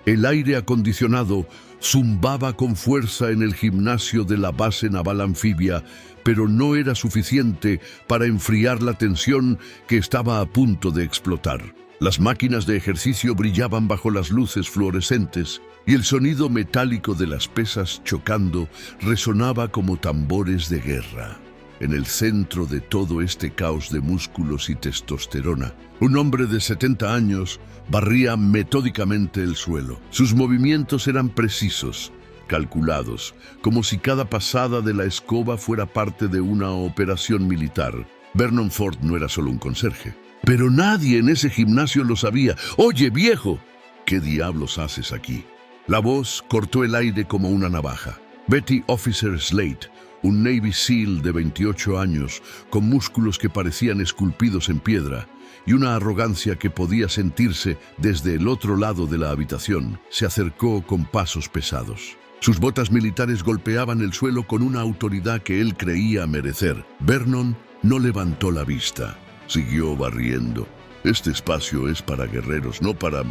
El aire acondicionado zumbaba con fuerza en el gimnasio de la base naval anfibia, pero no era suficiente para enfriar la tensión que estaba a punto de explotar. Las máquinas de ejercicio brillaban bajo las luces fluorescentes y el sonido metálico de las pesas chocando resonaba como tambores de guerra. En el centro de todo este caos de músculos y testosterona, un hombre de 70 años barría metódicamente el suelo. Sus movimientos eran precisos, calculados, como si cada pasada de la escoba fuera parte de una operación militar. Vernon Ford no era solo un conserje, pero nadie en ese gimnasio lo sabía. «Oye, viejo, ¿qué diablos haces aquí?». La voz cortó el aire como una navaja. Betty Officer Slate, un Navy SEAL de 28 años, con músculos que parecían esculpidos en piedra y una arrogancia que podía sentirse desde el otro lado de la habitación, se acercó con pasos pesados. Sus botas militares golpeaban el suelo con una autoridad que él creía merecer. Vernon no levantó la vista. Siguió barriendo. «Este espacio es para guerreros, no para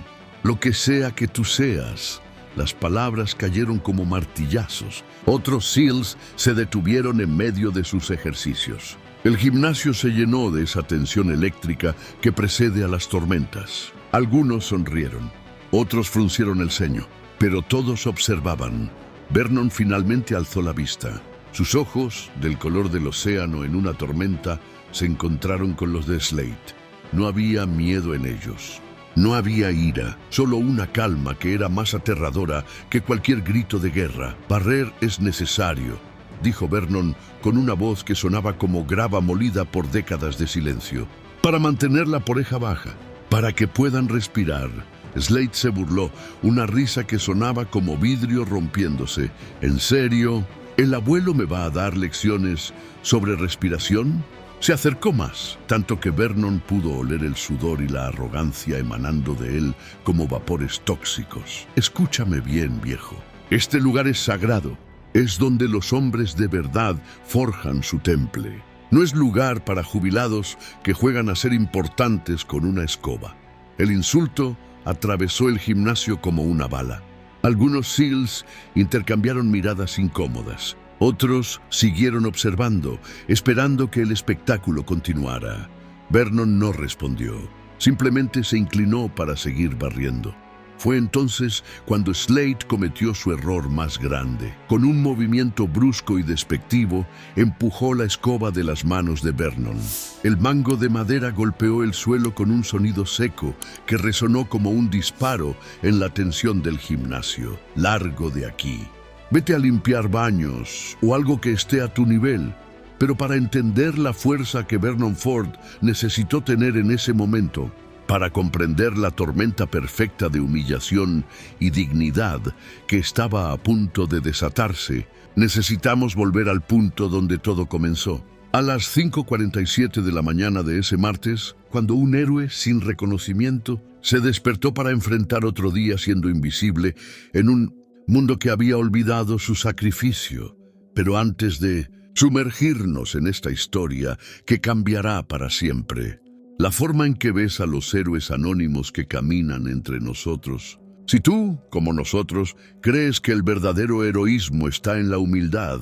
lo que sea que tú seas». Las palabras cayeron como martillazos. Otros SEALs se detuvieron en medio de sus ejercicios. El gimnasio se llenó de esa tensión eléctrica que precede a las tormentas. Algunos sonrieron, otros fruncieron el ceño, pero todos observaban. Vernon finalmente alzó la vista. Sus ojos, del color del océano en una tormenta, se encontraron con los de Slate. No había miedo en ellos. No había ira, solo una calma que era más aterradora que cualquier grito de guerra. «Barrer es necesario», dijo Vernon con una voz que sonaba como grava molida por décadas de silencio. «Para mantener la oreja baja, para que puedan respirar». Slate se burló, una risa que sonaba como vidrio rompiéndose. «¿En serio? ¿El abuelo me va a dar lecciones sobre respiración?». Se acercó más, tanto que Vernon pudo oler el sudor y la arrogancia emanando de él como vapores tóxicos. «Escúchame bien, viejo. Este lugar es sagrado. Es donde los hombres de verdad forjan su temple. No es lugar para jubilados que juegan a ser importantes con una escoba». El insulto atravesó el gimnasio como una bala. Algunos SEALs intercambiaron miradas incómodas. Otros siguieron observando, esperando que el espectáculo continuara. Vernon no respondió. Simplemente se inclinó para seguir barriendo. Fue entonces cuando Slate cometió su error más grande. Con un movimiento brusco y despectivo, empujó la escoba de las manos de Vernon. El mango de madera golpeó el suelo con un sonido seco que resonó como un disparo en la tensión del gimnasio. «Largo de aquí. Vete a limpiar baños o algo que esté a tu nivel». Pero para entender la fuerza que Vernon Ford necesitó tener en ese momento, para comprender la tormenta perfecta de humillación y dignidad que estaba a punto de desatarse, necesitamos volver al punto donde todo comenzó. A las 5:47 de la mañana de ese martes, cuando un héroe sin reconocimiento se despertó para enfrentar otro día siendo invisible en un mundo que había olvidado su sacrificio. Pero antes de sumergirnos en esta historia que cambiará para siempre, la forma en que ves a los héroes anónimos que caminan entre nosotros. Si tú, como nosotros, crees que el verdadero heroísmo está en la humildad,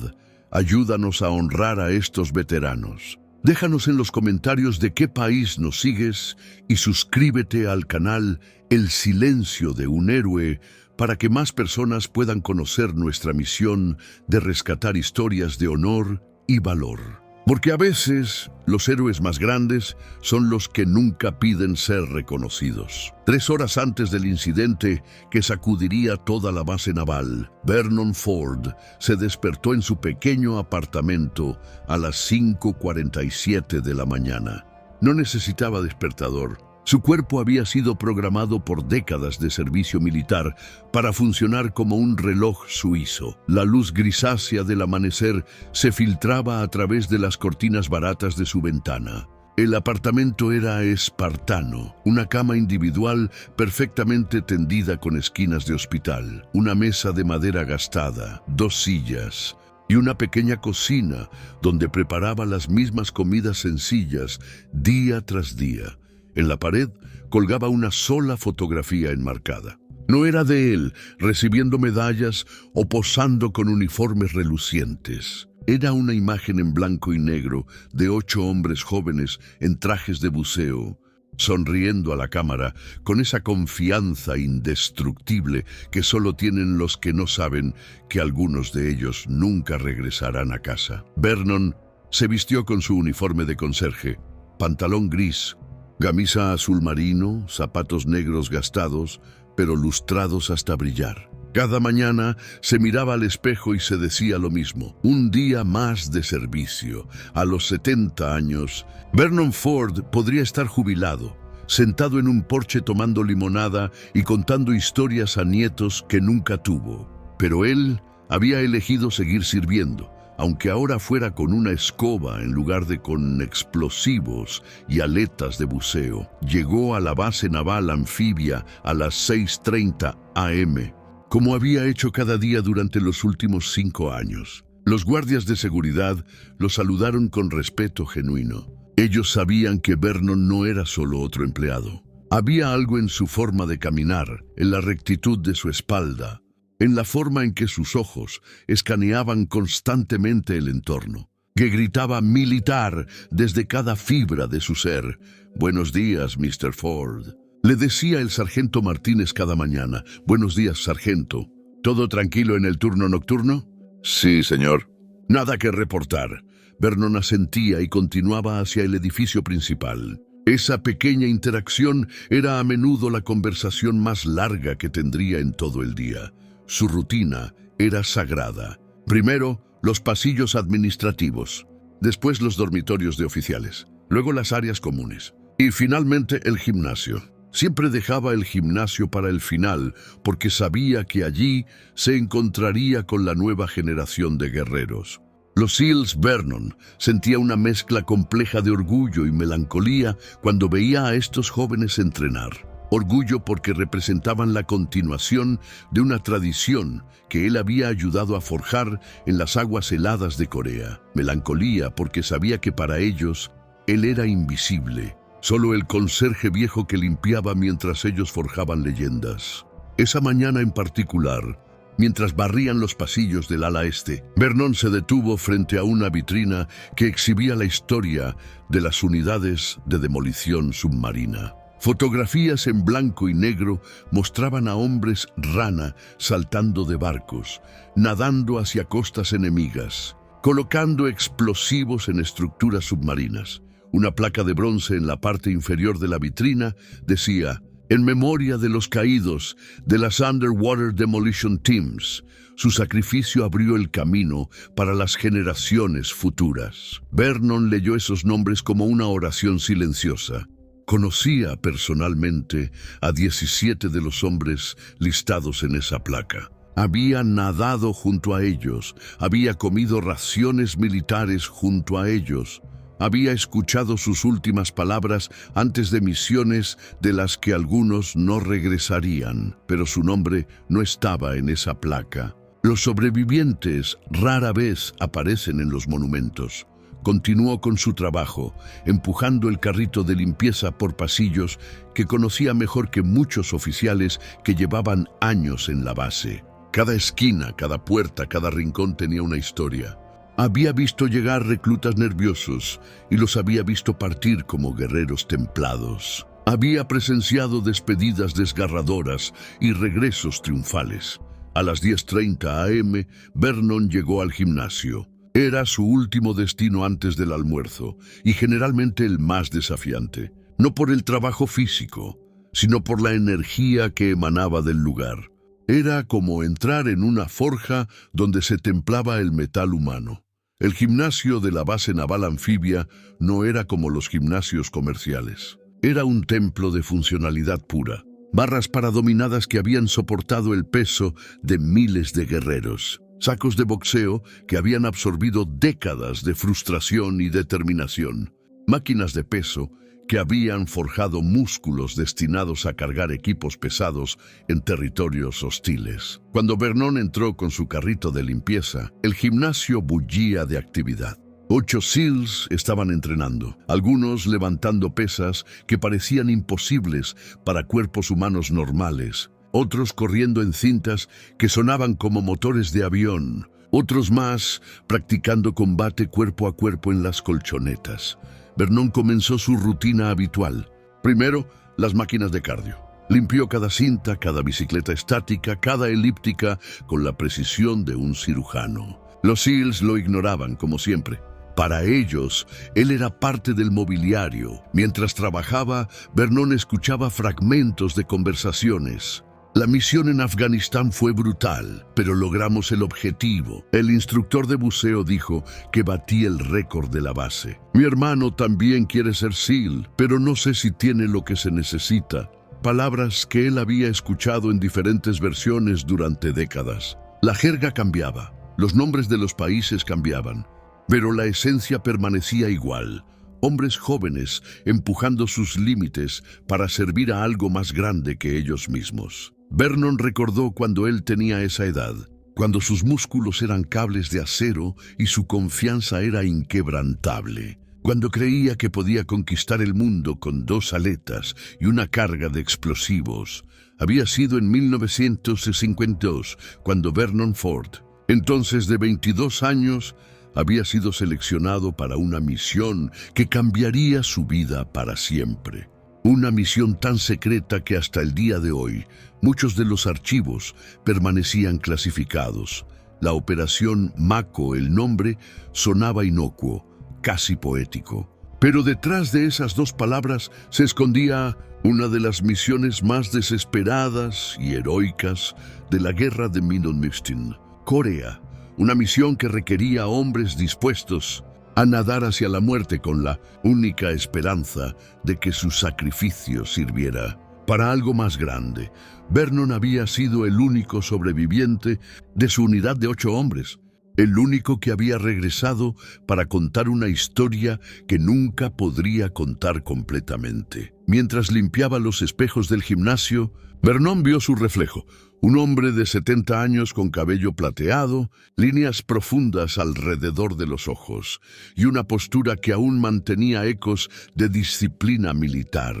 ayúdanos a honrar a estos veteranos. Déjanos en los comentarios de qué país nos sigues y suscríbete al canal El Silencio de un Héroe para que más personas puedan conocer nuestra misión de rescatar historias de honor y valor. Porque a veces los héroes más grandes son los que nunca piden ser reconocidos. 3 horas antes del incidente que sacudiría toda la base naval, Vernon Ford se despertó en su pequeño apartamento a las 5:47 de la mañana. No necesitaba despertador. Su cuerpo había sido programado por décadas de servicio militar para funcionar como un reloj suizo. La luz grisácea del amanecer se filtraba a través de las cortinas baratas de su ventana. El apartamento era espartano, una cama individual perfectamente tendida con esquinas de hospital, una mesa de madera gastada, 2 sillas y una pequeña cocina donde preparaba las mismas comidas sencillas día tras día. En la pared colgaba una sola fotografía enmarcada. No era de él, recibiendo medallas o posando con uniformes relucientes. Era una imagen en blanco y negro de 8 hombres jóvenes en trajes de buceo, sonriendo a la cámara con esa confianza indestructible que solo tienen los que no saben que algunos de ellos nunca regresarán a casa. Vernon se vistió con su uniforme de conserje, pantalón gris, camisa azul marino, zapatos negros gastados, pero lustrados hasta brillar. Cada mañana se miraba al espejo y se decía lo mismo: un día más de servicio. A los 70 años, Vernon Ford podría estar jubilado, sentado en un porche tomando limonada y contando historias a nietos que nunca tuvo. Pero él había elegido seguir sirviendo, aunque ahora fuera con una escoba en lugar de con explosivos y aletas de buceo. Llegó a la base naval anfibia a las 6:30 am, como había hecho cada día durante los últimos 5 años. Los guardias de seguridad lo saludaron con respeto genuino. Ellos sabían que Vernon no era solo otro empleado. Había algo en su forma de caminar, en la rectitud de su espalda, en la forma en que sus ojos escaneaban constantemente el entorno, que gritaba militar desde cada fibra de su ser. «Buenos días, Mr. Ford», le decía el sargento Martínez cada mañana. «Buenos días, sargento. ¿Todo tranquilo en el turno nocturno?» «Sí, señor». «Nada que reportar». Vernon asentía y continuaba hacia el edificio principal. Esa pequeña interacción era a menudo la conversación más larga que tendría en todo el día. Su rutina era sagrada. Primero, los pasillos administrativos, después los dormitorios de oficiales, luego las áreas comunes y finalmente el gimnasio. Siempre dejaba el gimnasio para el final porque sabía que allí se encontraría con la nueva generación de guerreros. Los SEALs Vernon sentía una mezcla compleja de orgullo y melancolía cuando veía a estos jóvenes entrenar. Orgullo porque representaban la continuación de una tradición que él había ayudado a forjar en las aguas heladas de Corea. Melancolía porque sabía que para ellos él era invisible, solo el conserje viejo que limpiaba mientras ellos forjaban leyendas. Esa mañana en particular, mientras barrían los pasillos del ala este, Vernon se detuvo frente a una vitrina que exhibía la historia de las unidades de demolición submarina. Fotografías en blanco y negro mostraban a hombres rana saltando de barcos, nadando hacia costas enemigas, colocando explosivos en estructuras submarinas. Una placa de bronce en la parte inferior de la vitrina decía: «En memoria de los caídos de las Underwater Demolition Teams, su sacrificio abrió el camino para las generaciones futuras». Vernon leyó esos nombres como una oración silenciosa. Conocía personalmente a 17 de los hombres listados en esa placa. Había nadado junto a ellos, había comido raciones militares junto a ellos, había escuchado sus últimas palabras antes de misiones de las que algunos no regresarían, pero su nombre no estaba en esa placa. Los sobrevivientes rara vez aparecen en los monumentos. Continuó con su trabajo, empujando el carrito de limpieza por pasillos que conocía mejor que muchos oficiales que llevaban años en la base. Cada esquina, cada puerta, cada rincón tenía una historia. Había visto llegar reclutas nerviosos y los había visto partir como guerreros templados. Había presenciado despedidas desgarradoras y regresos triunfales. A las 10:30 am, Vernon llegó al gimnasio. Era su último destino antes del almuerzo y generalmente el más desafiante, no por el trabajo físico, sino por la energía que emanaba del lugar. Era como entrar en una forja donde se templaba el metal humano. El gimnasio de la base naval anfibia no era como los gimnasios comerciales. Era un templo de funcionalidad pura, barras para dominadas que habían soportado el peso de miles de guerreros, sacos de boxeo que habían absorbido décadas de frustración y determinación, máquinas de peso que habían forjado músculos destinados a cargar equipos pesados en territorios hostiles. Cuando Vernon entró con su carrito de limpieza, el gimnasio bullía de actividad. 8 SEALs estaban entrenando, algunos levantando pesas que parecían imposibles para cuerpos humanos normales, otros corriendo en cintas que sonaban como motores de avión, otros más practicando combate cuerpo a cuerpo en las colchonetas. Vernon comenzó su rutina habitual. Primero, las máquinas de cardio. Limpió cada cinta, cada bicicleta estática, cada elíptica con la precisión de un cirujano. Los SEALs lo ignoraban, como siempre. Para ellos, él era parte del mobiliario. Mientras trabajaba, Vernon escuchaba fragmentos de conversaciones. La misión en Afganistán fue brutal, pero logramos el objetivo. El instructor de buceo dijo que batí el récord de la base. Mi hermano también quiere ser SEAL, pero no sé si tiene lo que se necesita. Palabras que él había escuchado en diferentes versiones durante décadas. La jerga cambiaba, los nombres de los países cambiaban, pero la esencia permanecía igual. Hombres jóvenes empujando sus límites para servir a algo más grande que ellos mismos. Vernon recordó cuando él tenía esa edad, cuando sus músculos eran cables de acero y su confianza era inquebrantable, cuando creía que podía conquistar el mundo con 2 aletas y una carga de explosivos. Había sido en 1952, cuando Vernon Ford, entonces de 22 años, había sido seleccionado para una misión que cambiaría su vida para siempre. Una misión tan secreta que hasta el día de hoy muchos de los archivos permanecían clasificados. La Operación Mako, el nombre, sonaba inocuo, casi poético. Pero detrás de esas 2 palabras se escondía una de las misiones más desesperadas y heroicas de la guerra de Mino-Mistin, Corea. Una misión que requería hombres dispuestos a nadar hacia la muerte con la única esperanza de que su sacrificio sirviera para algo más grande. Vernon había sido el único sobreviviente de su unidad de 8 hombres, el único que había regresado para contar una historia que nunca podría contar completamente. Mientras limpiaba los espejos del gimnasio, Vernon vio su reflejo. Un hombre de 70 años con cabello plateado, líneas profundas alrededor de los ojos y una postura que aún mantenía ecos de disciplina militar.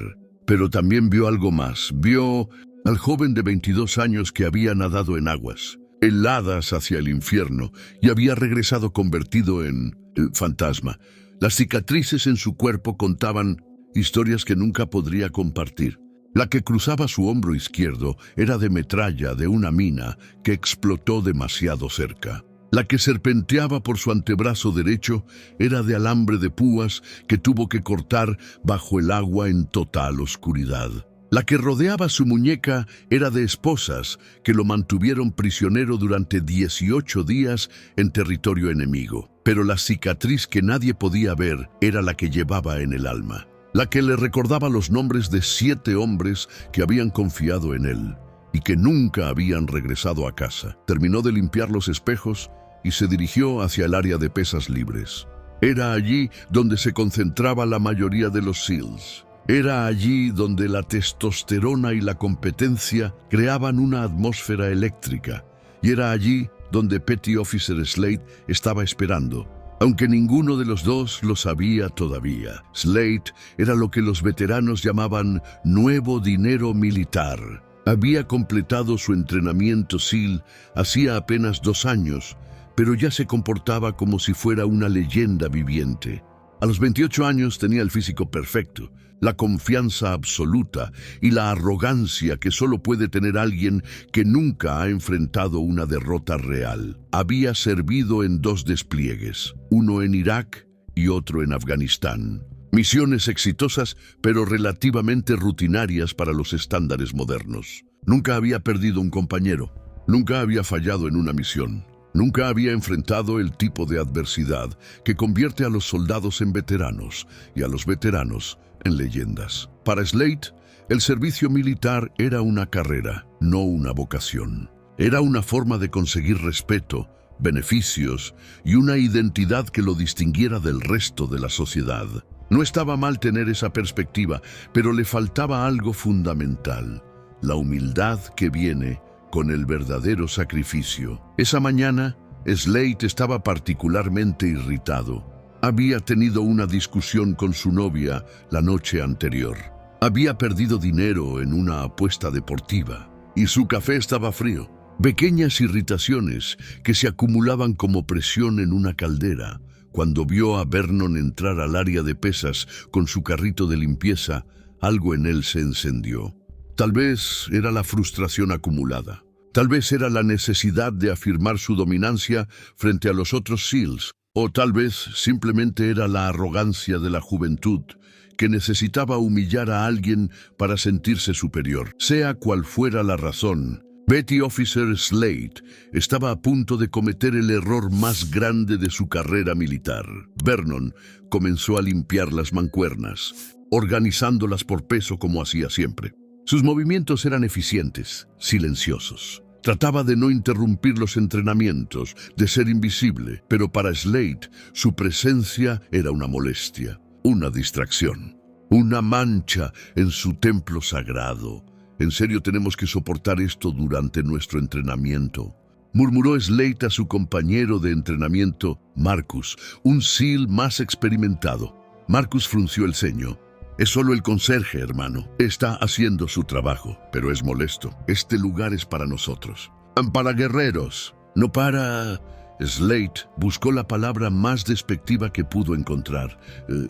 Pero también vio algo más. Vio al joven de 22 años que había nadado en aguas heladas hacia el infierno y había regresado convertido en fantasma. Las cicatrices en su cuerpo contaban historias que nunca podría compartir. La que cruzaba su hombro izquierdo era de metralla de una mina que explotó demasiado cerca. La que serpenteaba por su antebrazo derecho era de alambre de púas que tuvo que cortar bajo el agua en total oscuridad. La que rodeaba su muñeca era de esposas que lo mantuvieron prisionero durante 18 días en territorio enemigo. Pero la cicatriz que nadie podía ver era la que llevaba en el alma. La que le recordaba los nombres de 7 hombres que habían confiado en él y que nunca habían regresado a casa. Terminó de limpiar los espejos y se dirigió hacia el área de pesas libres. Era allí donde se concentraba la mayoría de los SEALs. Era allí donde la testosterona y la competencia creaban una atmósfera eléctrica. Y era allí donde Petty Officer Slate estaba esperando, aunque ninguno de los dos lo sabía todavía. Slate era lo que los veteranos llamaban nuevo dinero militar. Había completado su entrenamiento SEAL hacía apenas 2 años, pero ya se comportaba como si fuera una leyenda viviente. A los 28 años tenía el físico perfecto, la confianza absoluta y la arrogancia que solo puede tener alguien que nunca ha enfrentado una derrota real. Había servido en 2 despliegues, uno en Irak y otro en Afganistán. Misiones exitosas, pero relativamente rutinarias para los estándares modernos. Nunca había perdido un compañero, nunca había fallado en una misión. Nunca había enfrentado el tipo de adversidad que convierte a los soldados en veteranos y a los veteranos en leyendas. Para Slate, el servicio militar era una carrera, no una vocación. Era una forma de conseguir respeto, beneficios y una identidad que lo distinguiera del resto de la sociedad. No estaba mal tener esa perspectiva, pero le faltaba algo fundamental: la humildad que viene con el verdadero sacrificio. Esa mañana, Slate estaba particularmente irritado. Había tenido una discusión con su novia la noche anterior. Había perdido dinero en una apuesta deportiva. y su café estaba frío. Pequeñas irritaciones que se acumulaban como presión en una caldera. Cuando vio a Vernon entrar al área de pesas con su carrito de limpieza, algo en él se encendió. Tal vez era la frustración acumulada. Tal vez era la necesidad de afirmar su dominancia frente a los otros SEALs. O tal vez simplemente era la arrogancia de la juventud, que necesitaba humillar a alguien para sentirse superior. Sea cual fuera la razón, Petty Officer Slate estaba a punto de cometer el error más grande de su carrera militar. Vernon comenzó a limpiar las mancuernas, organizándolas por peso como hacía siempre. Sus movimientos eran eficientes, silenciosos. Trataba de no interrumpir los entrenamientos, de ser invisible, pero para Slate su presencia era una molestia, una distracción, una mancha en su templo sagrado. ¿En serio tenemos que soportar esto durante nuestro entrenamiento?, murmuró Slate a su compañero de entrenamiento, Marcus, un SEAL más experimentado. Marcus frunció el ceño. Es solo el conserje, hermano. Está haciendo su trabajo, pero es molesto. Este lugar es para nosotros. Para guerreros, no para... Slate buscó la palabra más despectiva que pudo encontrar.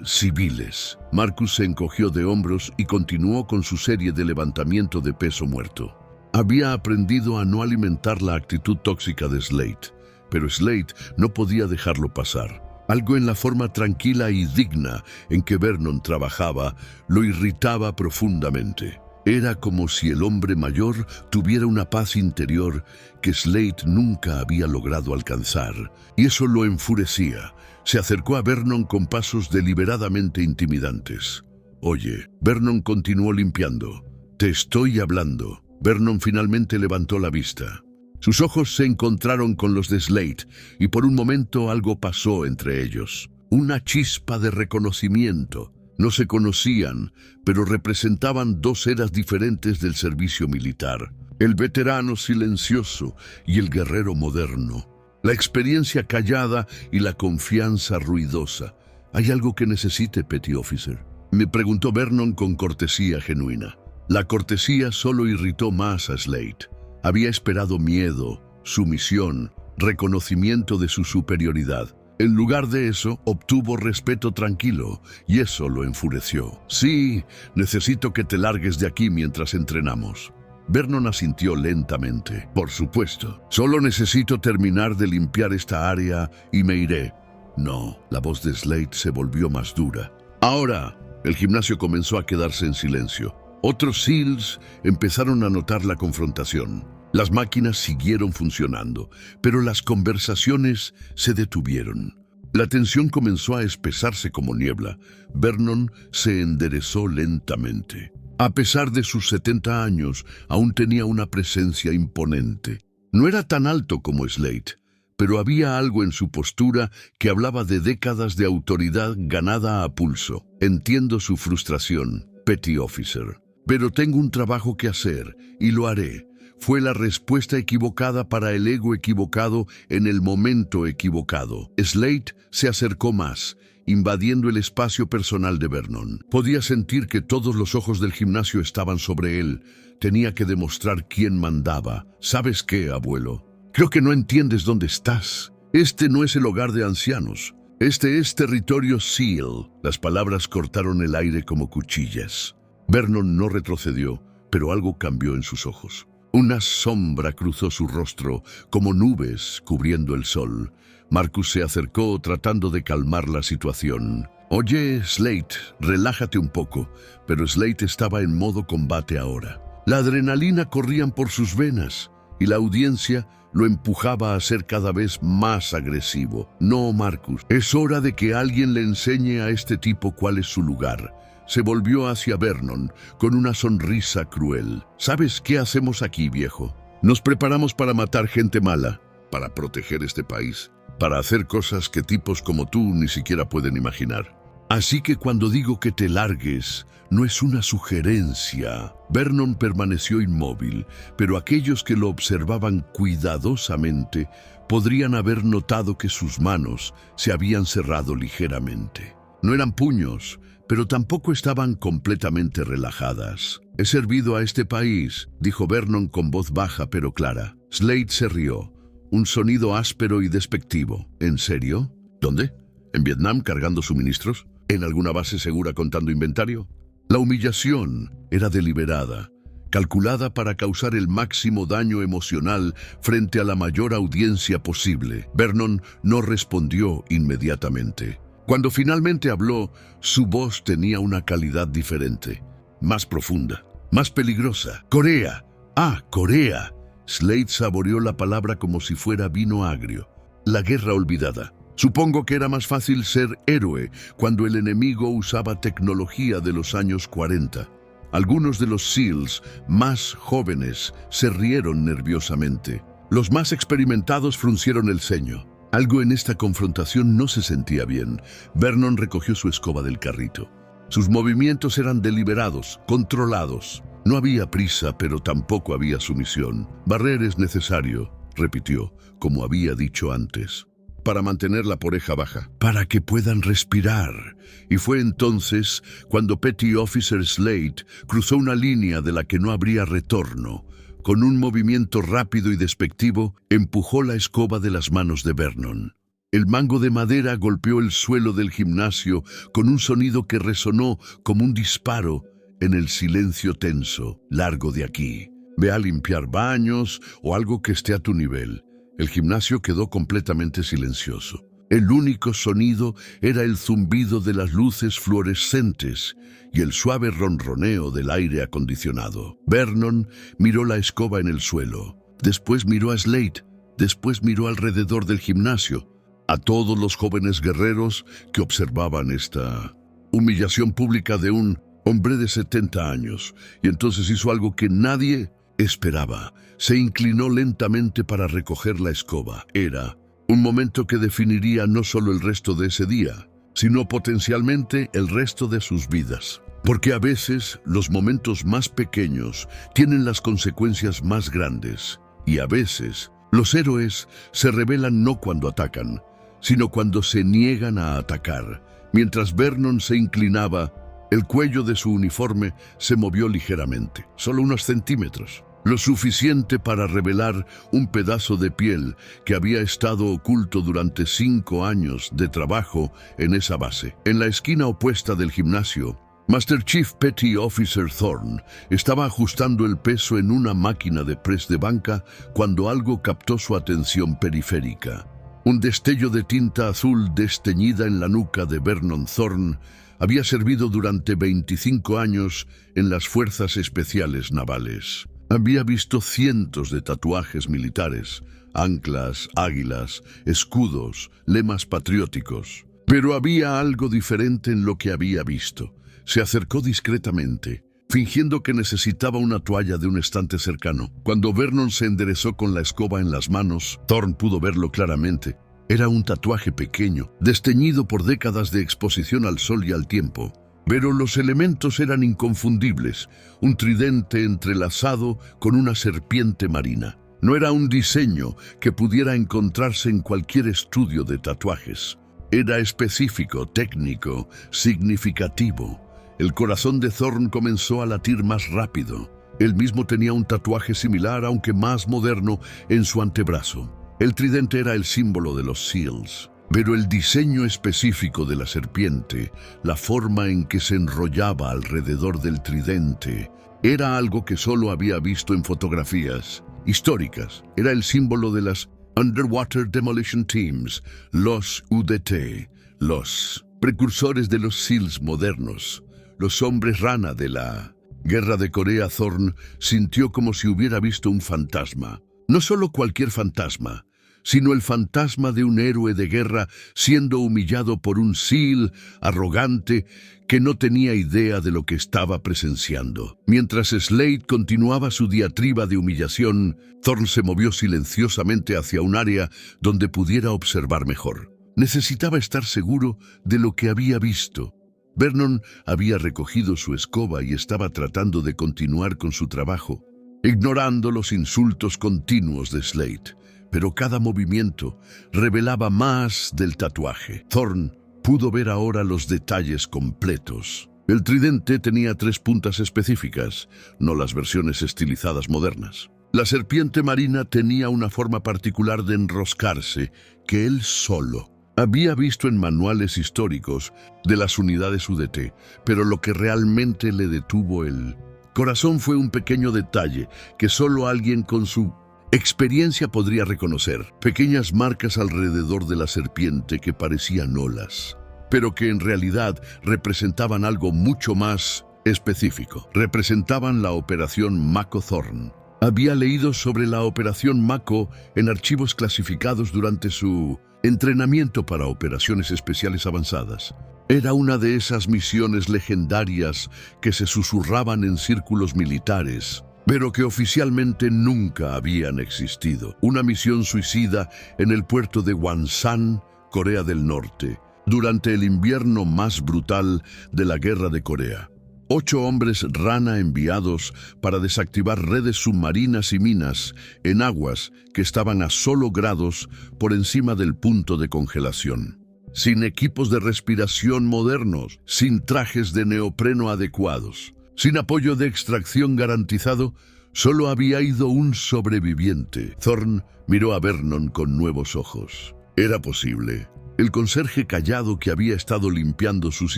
Civiles. Marcus se encogió de hombros y continuó con su serie de levantamiento de peso muerto. Había aprendido a no alimentar la actitud tóxica de Slate, pero Slate no podía dejarlo pasar. Algo en la forma tranquila y digna en que Vernon trabajaba lo irritaba profundamente. Era como si el hombre mayor tuviera una paz interior que Slate nunca había logrado alcanzar, y eso lo enfurecía. Se acercó a Vernon con pasos deliberadamente intimidantes. «Oye», Vernon continuó limpiando. «Te estoy hablando». Vernon finalmente levantó la vista. Sus ojos se encontraron con los de Slate, y por un momento algo pasó entre ellos. Una chispa de reconocimiento. No se conocían, pero representaban dos eras diferentes del servicio militar. El veterano silencioso y el guerrero moderno. La experiencia callada y la confianza ruidosa. ¿Hay algo que necesite, Petty Officer?, me preguntó Vernon con cortesía genuina. La cortesía solo irritó más a Slate. Había esperado miedo, sumisión, reconocimiento de su superioridad. En lugar de eso, obtuvo respeto tranquilo, y eso lo enfureció. «Sí, necesito que te largues de aquí mientras entrenamos». Vernon asintió lentamente. «Por supuesto. Solo necesito terminar de limpiar esta área y me iré». «No». La voz de Slate se volvió más dura. «Ahora». El gimnasio comenzó a quedarse en silencio. Otros SEALs empezaron a notar la confrontación. Las máquinas siguieron funcionando, pero las conversaciones se detuvieron. La tensión comenzó a espesarse como niebla. Vernon se enderezó lentamente. A pesar de sus 70 años, aún tenía una presencia imponente. No era tan alto como Slate, pero había algo en su postura que hablaba de décadas de autoridad ganada a pulso. «Entiendo su frustración, Petty Officer, pero tengo un trabajo que hacer y lo haré». Fue la respuesta equivocada para el ego equivocado en el momento equivocado. Slate se acercó más, invadiendo el espacio personal de Vernon. Podía sentir que todos los ojos del gimnasio estaban sobre él. Tenía que demostrar quién mandaba. «¿Sabes qué, abuelo? Creo que no entiendes dónde estás. Este no es el hogar de ancianos. Este es territorio SEAL». Las palabras cortaron el aire como cuchillas. Vernon no retrocedió, pero algo cambió en sus ojos. Una sombra cruzó su rostro, como nubes cubriendo el sol. Marcus se acercó tratando de calmar la situación. «Oye, Slate, relájate un poco». Pero Slate estaba en modo combate ahora. La adrenalina corría por sus venas, y la audiencia lo empujaba a ser cada vez más agresivo. «No, Marcus, es hora de que alguien le enseñe a este tipo cuál es su lugar». Se volvió hacia Vernon con una sonrisa cruel. «¿Sabes qué hacemos aquí, viejo? Nos preparamos para matar gente mala, para proteger este país, para hacer cosas que tipos como tú ni siquiera pueden imaginar. Así que cuando digo que te largues, no es una sugerencia». Vernon permaneció inmóvil, pero aquellos que lo observaban cuidadosamente podrían haber notado que sus manos se habían cerrado ligeramente. No eran puños, pero tampoco estaban completamente relajadas. He servido a este país, dijo Vernon con voz baja pero clara. Slade se rió, un sonido áspero y despectivo. ¿En serio? ¿Dónde? ¿En Vietnam cargando suministros? ¿En alguna base segura contando inventario? La humillación era deliberada, calculada para causar el máximo daño emocional frente a la mayor audiencia posible. Vernon no respondió inmediatamente. Cuando finalmente habló, su voz tenía una calidad diferente, más profunda, más peligrosa. ¡Corea! ¡Ah, Corea! Slade saboreó la palabra como si fuera vino agrio. La guerra olvidada. Supongo que era más fácil ser héroe cuando el enemigo usaba tecnología de los años 40. Algunos de los SEALs más jóvenes se rieron nerviosamente. Los más experimentados fruncieron el ceño. Algo en esta confrontación no se sentía bien. Vernon recogió su escoba del carrito. Sus movimientos eran deliberados, controlados. No había prisa, pero tampoco había sumisión. Barrer es necesario, repitió, como había dicho antes, para mantener la oreja baja, para que puedan respirar. Y fue entonces cuando Petty Officer Slade cruzó una línea de la que no habría retorno. Con un movimiento rápido y despectivo, empujó la escoba de las manos de Vernon. El mango de madera golpeó el suelo del gimnasio con un sonido que resonó como un disparo en el silencio tenso. Largo de aquí. Ve a limpiar baños o algo que esté a tu nivel. El gimnasio quedó completamente silencioso. El único sonido era el zumbido de las luces fluorescentes y el suave ronroneo del aire acondicionado. Vernon miró la escoba en el suelo. Después miró a Slade. Después miró alrededor del gimnasio, a todos los jóvenes guerreros que observaban esta humillación pública de un hombre de 70 años. Y entonces hizo algo que nadie esperaba. Se inclinó lentamente para recoger la escoba. Era un momento que definiría no solo el resto de ese día, sino potencialmente el resto de sus vidas. Porque a veces los momentos más pequeños tienen las consecuencias más grandes. Y a veces los héroes se rebelan no cuando atacan, sino cuando se niegan a atacar. Mientras Vernon se inclinaba, el cuello de su uniforme se movió ligeramente, solo unos centímetros. Lo suficiente para revelar un pedazo de piel que había estado oculto durante 5 años de trabajo en esa base. En la esquina opuesta del gimnasio, Master Chief Petty Officer Thorne estaba ajustando el peso en una máquina de press de banca cuando algo captó su atención periférica. Un destello de tinta azul desteñida en la nuca de Vernon Thorne había servido durante 25 años en las Fuerzas Especiales Navales. Había visto cientos de tatuajes militares, anclas, águilas, escudos, lemas patrióticos. Pero había algo diferente en lo que había visto. Se acercó discretamente, fingiendo que necesitaba una toalla de un estante cercano. Cuando Vernon se enderezó con la escoba en las manos, Thorne pudo verlo claramente. Era un tatuaje pequeño, desteñido por décadas de exposición al sol y al tiempo. Pero los elementos eran inconfundibles, un tridente entrelazado con una serpiente marina. No era un diseño que pudiera encontrarse en cualquier estudio de tatuajes. Era específico, técnico, significativo. El corazón de Thorne comenzó a latir más rápido. Él mismo tenía un tatuaje similar, aunque más moderno, en su antebrazo. El tridente era el símbolo de los SEALs. Pero el diseño específico de la serpiente, la forma en que se enrollaba alrededor del tridente, era algo que solo había visto en fotografías históricas. Era el símbolo de las Underwater Demolition Teams, los UDT, los precursores de los SEALs modernos, los hombres rana de la Guerra de Corea. Thorne sintió como si hubiera visto un fantasma. No solo cualquier fantasma, sino el fantasma de un héroe de guerra siendo humillado por un SEAL arrogante que no tenía idea de lo que estaba presenciando. Mientras Slade continuaba su diatriba de humillación, Thorne se movió silenciosamente hacia un área donde pudiera observar mejor. Necesitaba estar seguro de lo que había visto. Vernon había recogido su escoba y estaba tratando de continuar con su trabajo, ignorando los insultos continuos de Slade. Pero cada movimiento revelaba más del tatuaje. Thorne pudo ver ahora los detalles completos. El tridente tenía 3 puntas específicas, no las versiones estilizadas modernas. La serpiente marina tenía una forma particular de enroscarse que él solo había visto en manuales históricos de las unidades UDT, pero lo que realmente le detuvo el corazón fue un pequeño detalle que solo alguien con su experiencia podría reconocer. Pequeñas marcas alrededor de la serpiente que parecían olas, pero que en realidad representaban algo mucho más específico. Representaban la operación Mako Thorn. Había leído sobre la operación Mako en archivos clasificados durante su entrenamiento para operaciones especiales avanzadas. Era una de esas misiones legendarias que se susurraban en círculos militares, pero que oficialmente nunca habían existido. Una misión suicida en el puerto de Wonsan, Corea del Norte, durante el invierno más brutal de la Guerra de Corea. 8 hombres rana enviados para desactivar redes submarinas y minas en aguas que estaban a solo grados por encima del punto de congelación. Sin equipos de respiración modernos, sin trajes de neopreno adecuados, sin apoyo de extracción garantizado, solo había ido un sobreviviente. Thorn miró a Vernon con nuevos ojos. Era posible. El conserje callado que había estado limpiando sus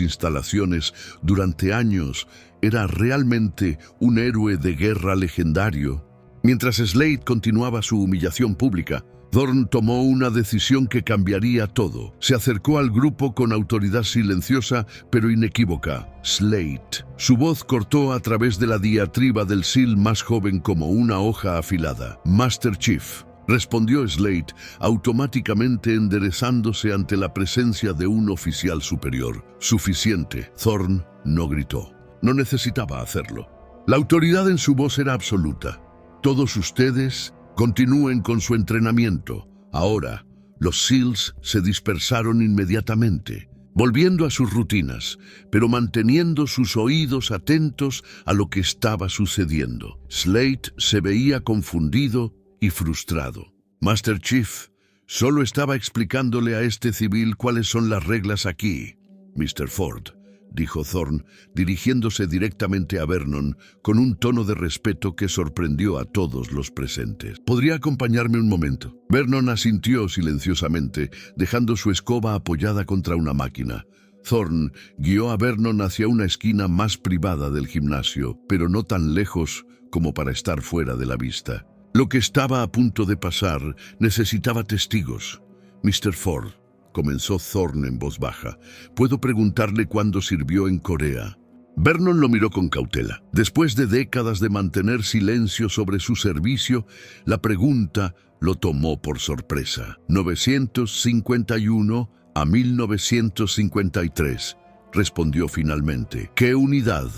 instalaciones durante años era realmente un héroe de guerra legendario. Mientras Slade continuaba su humillación pública, Thorn tomó una decisión que cambiaría todo. Se acercó al grupo con autoridad silenciosa pero inequívoca. Slade. Su voz cortó a través de la diatriba del SEAL más joven como una hoja afilada. Master Chief, respondió Slade, automáticamente enderezándose ante la presencia de un oficial superior. Suficiente. Thorn no gritó. No necesitaba hacerlo. La autoridad en su voz era absoluta. Todos ustedes continúen con su entrenamiento. Ahora, los SEALs se dispersaron inmediatamente, volviendo a sus rutinas, pero manteniendo sus oídos atentos a lo que estaba sucediendo. Slade se veía confundido y frustrado. Master Chief, solo estaba explicándole a este civil cuáles son las reglas aquí. Mr. Ford, dijo Thorn, dirigiéndose directamente a Vernon con un tono de respeto que sorprendió a todos los presentes. ¿Podría acompañarme un momento? Vernon asintió silenciosamente, dejando su escoba apoyada contra una máquina. Thorn guió a Vernon hacia una esquina más privada del gimnasio, pero no tan lejos como para estar fuera de la vista. Lo que estaba a punto de pasar necesitaba testigos. Mr. Ford, comenzó Thorn en voz baja, ¿puedo preguntarle cuándo sirvió en Corea? Vernon lo miró con cautela. Después de décadas de mantener silencio sobre su servicio, la pregunta lo tomó por sorpresa. 951 a 1953, respondió finalmente. ¿Qué unidad?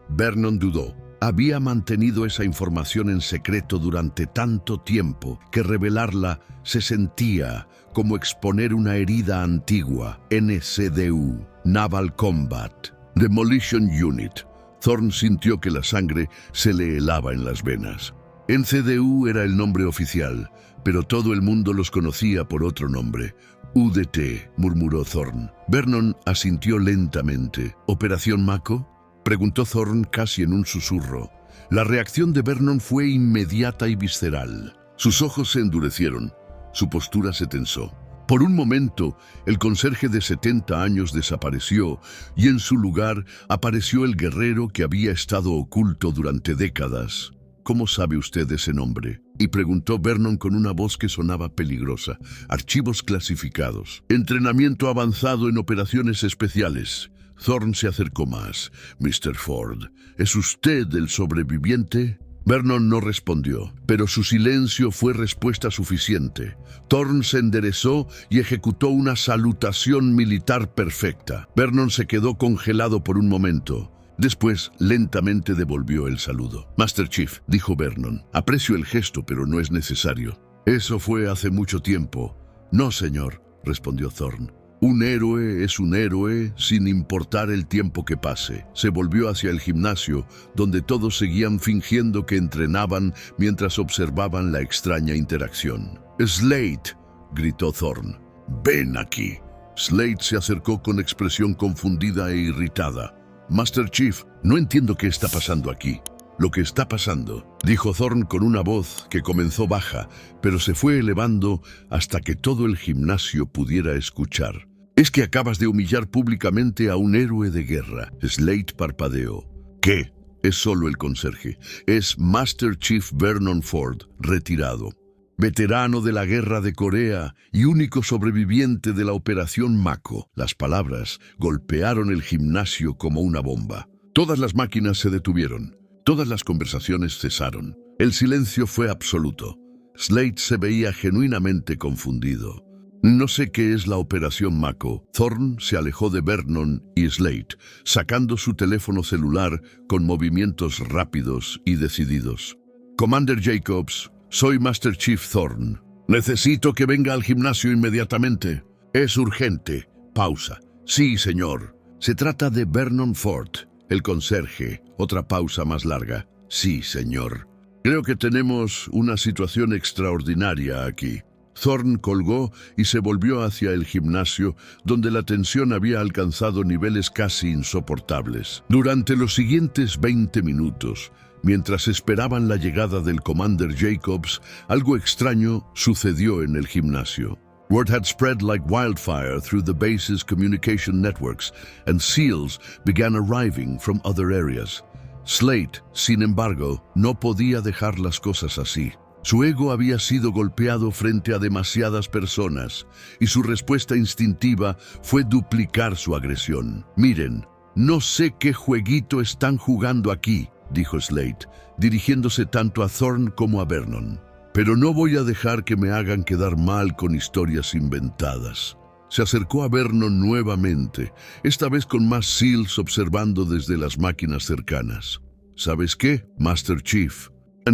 Vernon dudó. Había mantenido esa información en secreto durante tanto tiempo que revelarla se sentía como exponer una herida antigua. NCDU, Naval Combat Demolition Unit. Thorn sintió que la sangre se le helaba en las venas. NCDU era el nombre oficial, pero todo el mundo los conocía por otro nombre. UDT, murmuró Thorn. Vernon asintió lentamente. ¿Operación Mako? Preguntó Thorn casi en un susurro. La reacción de Vernon fue inmediata y visceral. Sus ojos se endurecieron. Su postura se tensó. Por un momento, el conserje de 70 años desapareció y en su lugar apareció el guerrero que había estado oculto durante décadas. ¿Cómo sabe usted ese nombre? Y preguntó Vernon con una voz que sonaba peligrosa. Archivos clasificados. Entrenamiento avanzado en operaciones especiales. Thorn se acercó más. Mr. Ford, ¿es usted el sobreviviente? Vernon no respondió, pero su silencio fue respuesta suficiente. Thorn se enderezó y ejecutó una salutación militar perfecta. Vernon se quedó congelado por un momento. Después, lentamente devolvió el saludo. Master Chief, dijo Vernon, aprecio el gesto, pero no es necesario. Eso fue hace mucho tiempo. No, señor, respondió Thorn. Un héroe es un héroe sin importar el tiempo que pase. Se volvió hacia el gimnasio, donde todos seguían fingiendo que entrenaban mientras observaban la extraña interacción. «Slade», gritó Thorn, «ven aquí». Slade se acercó con expresión confundida e irritada. Master Chief, no entiendo qué está pasando aquí. Lo que está pasando, dijo Thorne con una voz que comenzó baja, pero se fue elevando hasta que todo el gimnasio pudiera escuchar. Es que acabas de humillar públicamente a un héroe de guerra. Slade parpadeó. ¿Qué? Es solo el conserje. Es Master Chief Vernon Ford, retirado. Veterano de la guerra de Corea y único sobreviviente de la Operación Mako. Las palabras golpearon el gimnasio como una bomba. Todas las máquinas se detuvieron. Todas las conversaciones cesaron. El silencio fue absoluto. Slade se veía genuinamente confundido. No sé qué es la Operación Mako. Thorne se alejó de Vernon y Slade, sacando su teléfono celular con movimientos rápidos y decididos. Commander Jacobs, soy Master Chief Thorne. Necesito que venga al gimnasio inmediatamente. Es urgente. Pausa. Sí, señor. Se trata de Vernon Ford, el conserje. Otra pausa más larga. Sí, señor. Creo que tenemos una situación extraordinaria aquí. Thorne colgó y se volvió hacia el gimnasio, donde la tensión había alcanzado niveles casi insoportables. Durante los siguientes 20 minutos, mientras esperaban la llegada del Commander Jacobs, algo extraño sucedió en el gimnasio. Word had spread like wildfire through the base's communication networks, and SEALs began arriving from other areas. Slade, sin embargo, no podía dejar las cosas así. Su ego había sido golpeado frente a demasiadas personas, y su respuesta instintiva fue duplicar su agresión. Miren, no sé qué jueguito están jugando aquí, dijo Slade, dirigiéndose tanto a Thorne como a Vernon. Pero no voy a dejar que me hagan quedar mal con historias inventadas. Se acercó a Vernon nuevamente, esta vez con más SEALs observando desde las máquinas cercanas. ¿Sabes qué, Master Chief?,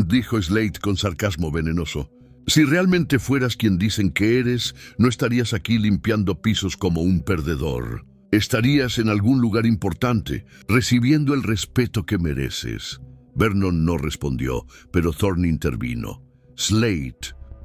dijo Slade con sarcasmo venenoso. Si realmente fueras quien dicen que eres, no estarías aquí limpiando pisos como un perdedor. Estarías en algún lugar importante, recibiendo el respeto que mereces. Vernon no respondió, pero Thorne intervino. Slade,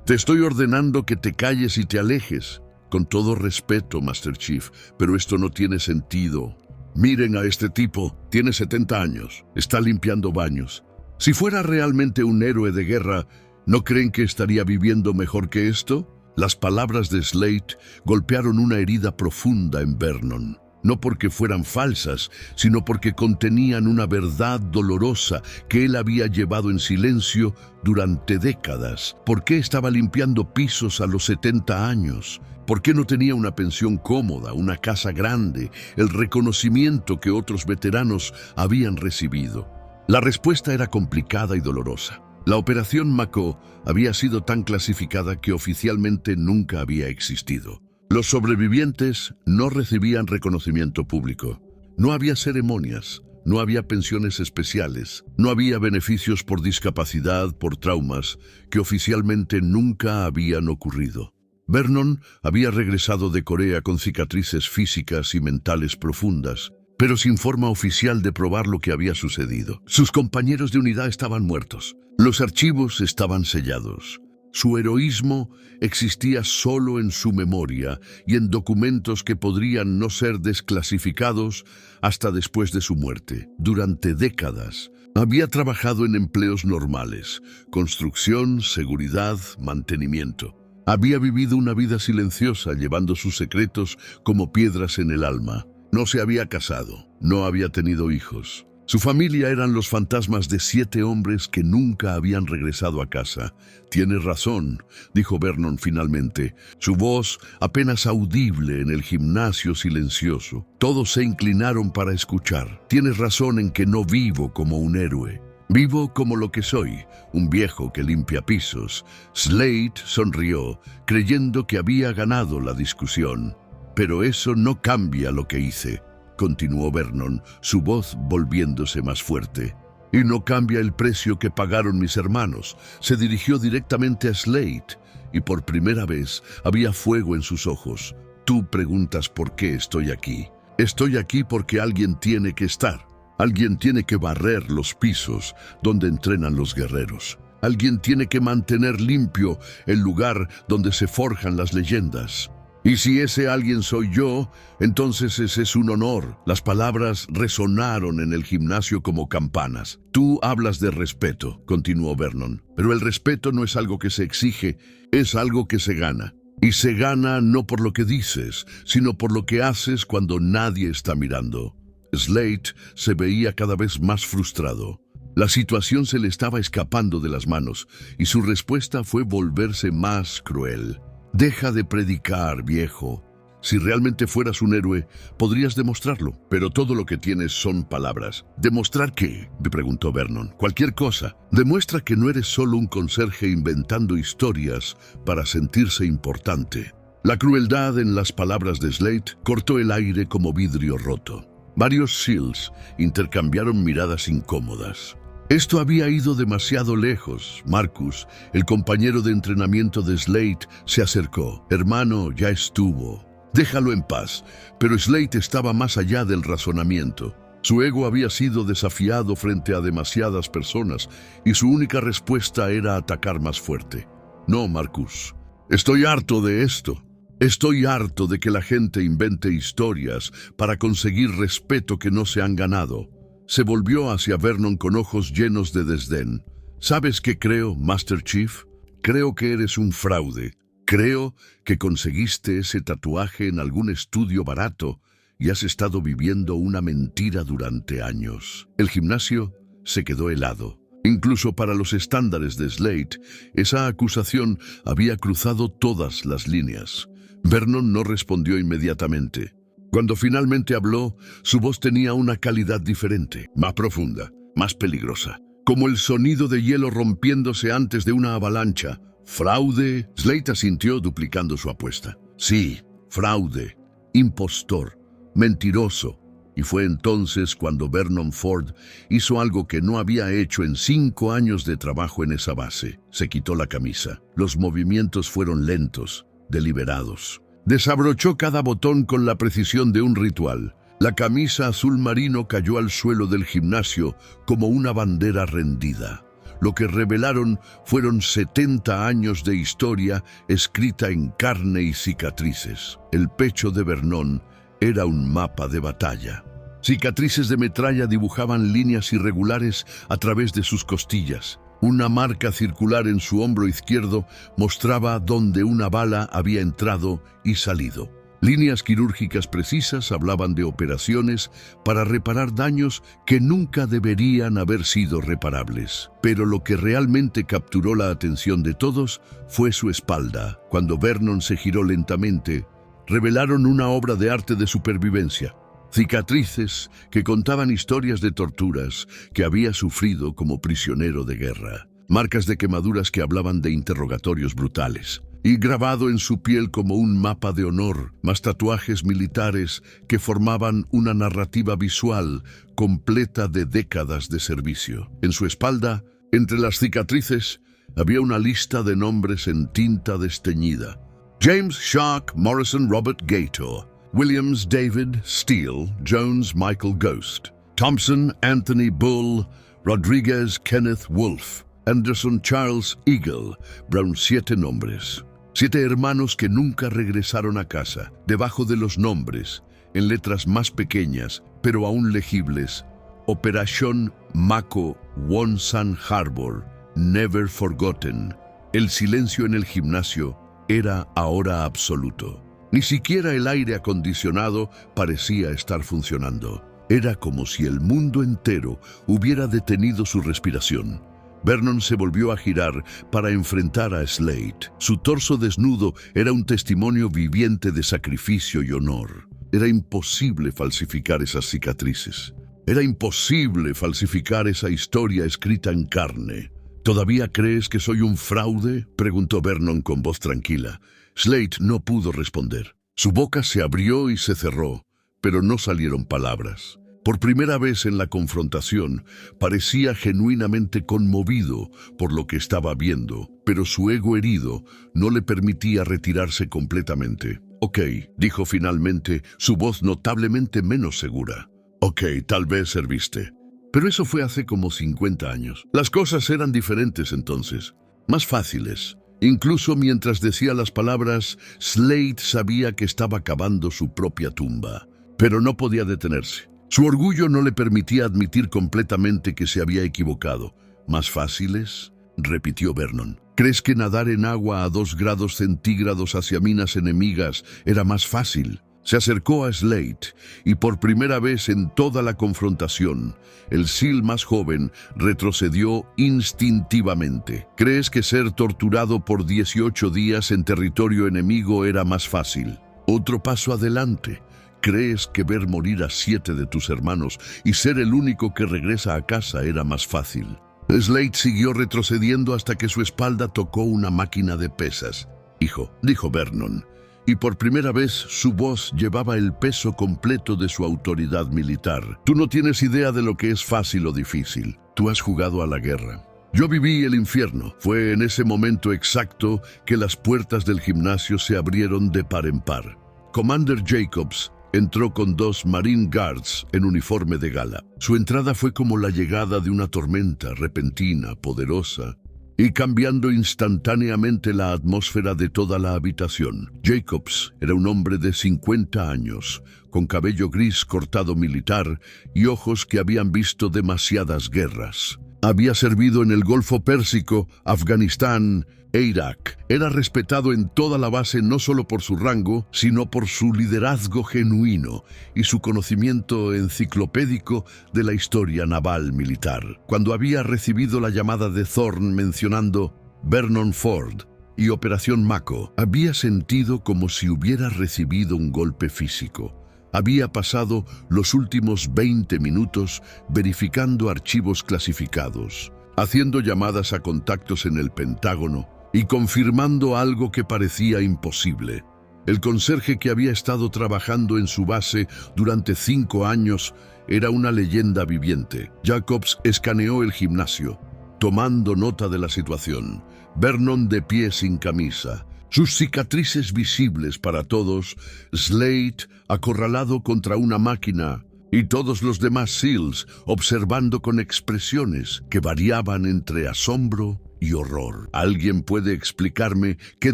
te estoy ordenando que te calles y te alejes. Con todo respeto, Master Chief, pero esto no tiene sentido. Miren a este tipo, tiene 70 años, está limpiando baños. Si fuera realmente un héroe de guerra, ¿no creen que estaría viviendo mejor que esto? Las palabras de Slade golpearon una herida profunda en Vernon. No porque fueran falsas, sino porque contenían una verdad dolorosa que él había llevado en silencio durante décadas. ¿Por qué estaba limpiando pisos a los 70 años? ¿Por qué no tenía una pensión cómoda, una casa grande, el reconocimiento que otros veteranos habían recibido? La respuesta era complicada y dolorosa. La Operación Mako había sido tan clasificada que oficialmente nunca había existido. Los sobrevivientes no recibían reconocimiento público. No había ceremonias, no había pensiones especiales, no había beneficios por discapacidad, por traumas, que oficialmente nunca habían ocurrido. Vernon había regresado de Corea con cicatrices físicas y mentales profundas, pero sin forma oficial de probar lo que había sucedido. Sus compañeros de unidad estaban muertos. Los archivos estaban sellados. Su heroísmo existía solo en su memoria y en documentos que podrían no ser desclasificados hasta después de su muerte. Durante décadas, había trabajado en empleos normales: construcción, seguridad, mantenimiento. Había vivido una vida silenciosa, llevando sus secretos como piedras en el alma. No se había casado, no había tenido hijos. Su familia eran los fantasmas de 7 hombres que nunca habían regresado a casa. «Tienes razón», dijo Vernon finalmente, su voz apenas audible en el gimnasio silencioso. Todos se inclinaron para escuchar. «Tienes razón en que no vivo como un héroe. Vivo como lo que soy, un viejo que limpia pisos». Slade sonrió, creyendo que había ganado la discusión. «Pero eso no cambia lo que hice», continuó Vernon, su voz volviéndose más fuerte. «Y no cambia el precio que pagaron mis hermanos». Se dirigió directamente a Slade, y por primera vez había fuego en sus ojos. «Tú preguntas por qué estoy aquí. Estoy aquí porque alguien tiene que estar. Alguien tiene que barrer los pisos donde entrenan los guerreros. Alguien tiene que mantener limpio el lugar donde se forjan las leyendas. Y si ese alguien soy yo, entonces ese es un honor. Las palabras resonaron en el gimnasio como campanas. Tú hablas de respeto, continuó Vernon, pero el respeto no es algo que se exige, es algo que se gana. Y se gana no por lo que dices, sino por lo que haces cuando nadie está mirando. Slate se veía cada vez más frustrado. La situación se le estaba escapando de las manos, y su respuesta fue volverse más cruel. Deja de predicar, viejo. Si realmente fueras un héroe, podrías demostrarlo, pero todo lo que tienes son palabras. ¿Demostrar qué?, me preguntó Vernon. Cualquier cosa. Demuestra que no eres solo un conserje inventando historias para sentirse importante. La crueldad en las palabras de Slate cortó el aire como vidrio roto. Varios SEALs intercambiaron miradas incómodas. Esto había ido demasiado lejos. Marcus, el compañero de entrenamiento de Slate, se acercó. Hermano, ya estuvo. Déjalo en paz. Pero Slate estaba más allá del razonamiento. Su ego había sido desafiado frente a demasiadas personas y su única respuesta era atacar más fuerte. No, Marcus. Estoy harto de esto. Estoy harto de que la gente invente historias para conseguir respeto que no se han ganado. Se volvió hacia Vernon con ojos llenos de desdén. ¿Sabes qué creo, Master Chief? Creo que eres un fraude. Creo que conseguiste ese tatuaje en algún estudio barato y has estado viviendo una mentira durante años. El gimnasio se quedó helado. Incluso para los estándares de Slate, esa acusación había cruzado todas las líneas. Vernon no respondió inmediatamente. Cuando finalmente habló, su voz tenía una calidad diferente, más profunda, más peligrosa, como el sonido de hielo rompiéndose antes de una avalancha. ¿Fraude? Slate asintió duplicando su apuesta. Sí, fraude, impostor, mentiroso. Y fue entonces cuando Vernon Ford hizo algo que no había hecho en 5 años de trabajo en esa base. Se quitó la camisa. Los movimientos fueron lentos, deliberados. Desabrochó cada botón con la precisión de un ritual. La camisa azul marino cayó al suelo del gimnasio como una bandera rendida. Lo que revelaron fueron 70 años de historia escrita en carne y cicatrices. El pecho de Vernon era un mapa de batalla. Cicatrices de metralla dibujaban líneas irregulares a través de sus costillas. Una marca circular en su hombro izquierdo mostraba dónde una bala había entrado y salido. Líneas quirúrgicas precisas hablaban de operaciones para reparar daños que nunca deberían haber sido reparables. Pero lo que realmente capturó la atención de todos fue su espalda. Cuando Vernon se giró lentamente, revelaron una obra de arte de supervivencia. Cicatrices que contaban historias de torturas que había sufrido como prisionero de guerra. Marcas de quemaduras que hablaban de interrogatorios brutales. Y grabado en su piel como un mapa de honor, más tatuajes militares que formaban una narrativa visual completa de décadas de servicio. En su espalda, entre las cicatrices, había una lista de nombres en tinta desteñida. James Shark Morrison Robert Gator, Williams David Steele Jones Michael Ghost, Thompson Anthony Bull, Rodriguez Kenneth Wolf, Anderson Charles Eagle. Brown, 7 nombres. 7 hermanos que nunca regresaron a casa. Debajo de los nombres, en letras más pequeñas, pero aún legibles, Operación Mako Wonsan Harbor, Never Forgotten. El silencio en el gimnasio era ahora absoluto. Ni siquiera el aire acondicionado parecía estar funcionando. Era como si el mundo entero hubiera detenido su respiración. Vernon se volvió a girar para enfrentar a Slate. Su torso desnudo era un testimonio viviente de sacrificio y honor. Era imposible falsificar esas cicatrices. Era imposible falsificar esa historia escrita en carne. ¿Todavía crees que soy un fraude?, preguntó Vernon con voz tranquila. Slate no pudo responder. Su boca se abrió y se cerró, pero no salieron palabras. Por primera vez en la confrontación, parecía genuinamente conmovido por lo que estaba viendo, pero su ego herido no le permitía retirarse completamente. «Ok», dijo finalmente, su voz notablemente menos segura. «Ok, tal vez serviste. Pero eso fue hace como 50 años. Las cosas eran diferentes entonces, más fáciles. Incluso mientras decía las palabras, Slade sabía que estaba cavando su propia tumba. Pero no podía detenerse. Su orgullo no le permitía admitir completamente que se había equivocado. ¿Más fáciles?, repitió Vernon. ¿Crees que nadar en agua a 2 grados centígrados hacia minas enemigas era más fácil? Se acercó a Slade y por primera vez en toda la confrontación, el SEAL más joven retrocedió instintivamente. ¿Crees que ser torturado por 18 días en territorio enemigo era más fácil? Otro paso adelante. ¿Crees que ver morir a 7 de tus hermanos y ser el único que regresa a casa era más fácil? Slade siguió retrocediendo hasta que su espalda tocó una máquina de pesas. «Hijo», dijo Vernon, y por primera vez su voz llevaba el peso completo de su autoridad militar. «Tú no tienes idea de lo que es fácil o difícil. Tú has jugado a la guerra. Yo viví el infierno. Fue en ese momento exacto que las puertas del gimnasio se abrieron de par en par. Commander Jacobs entró con 2 Marine Guards en uniforme de gala. Su entrada fue como la llegada de una tormenta repentina, poderosa, y cambiando instantáneamente la atmósfera de toda la habitación. Jacobs era un hombre de 50 años, con cabello gris cortado militar y ojos que habían visto demasiadas guerras. Había servido en el Golfo Pérsico, Afganistán e Irak. Era respetado en toda la base no solo por su rango, sino por su liderazgo genuino y su conocimiento enciclopédico de la historia naval militar. Cuando había recibido la llamada de Thorne mencionando Vernon Ford y Operación Mako, había sentido como si hubiera recibido un golpe físico. Había pasado los últimos 20 minutos verificando archivos clasificados, haciendo llamadas a contactos en el Pentágono y confirmando algo que parecía imposible. El conserje que había estado trabajando en su base durante 5 años era una leyenda viviente. Jacobs escaneó el gimnasio, tomando nota de la situación. Vernon de pie sin camisa, sus cicatrices visibles para todos, Slade acorralado contra una máquina y todos los demás SEALs observando con expresiones que variaban entre asombro y horror. ¿Alguien puede explicarme qué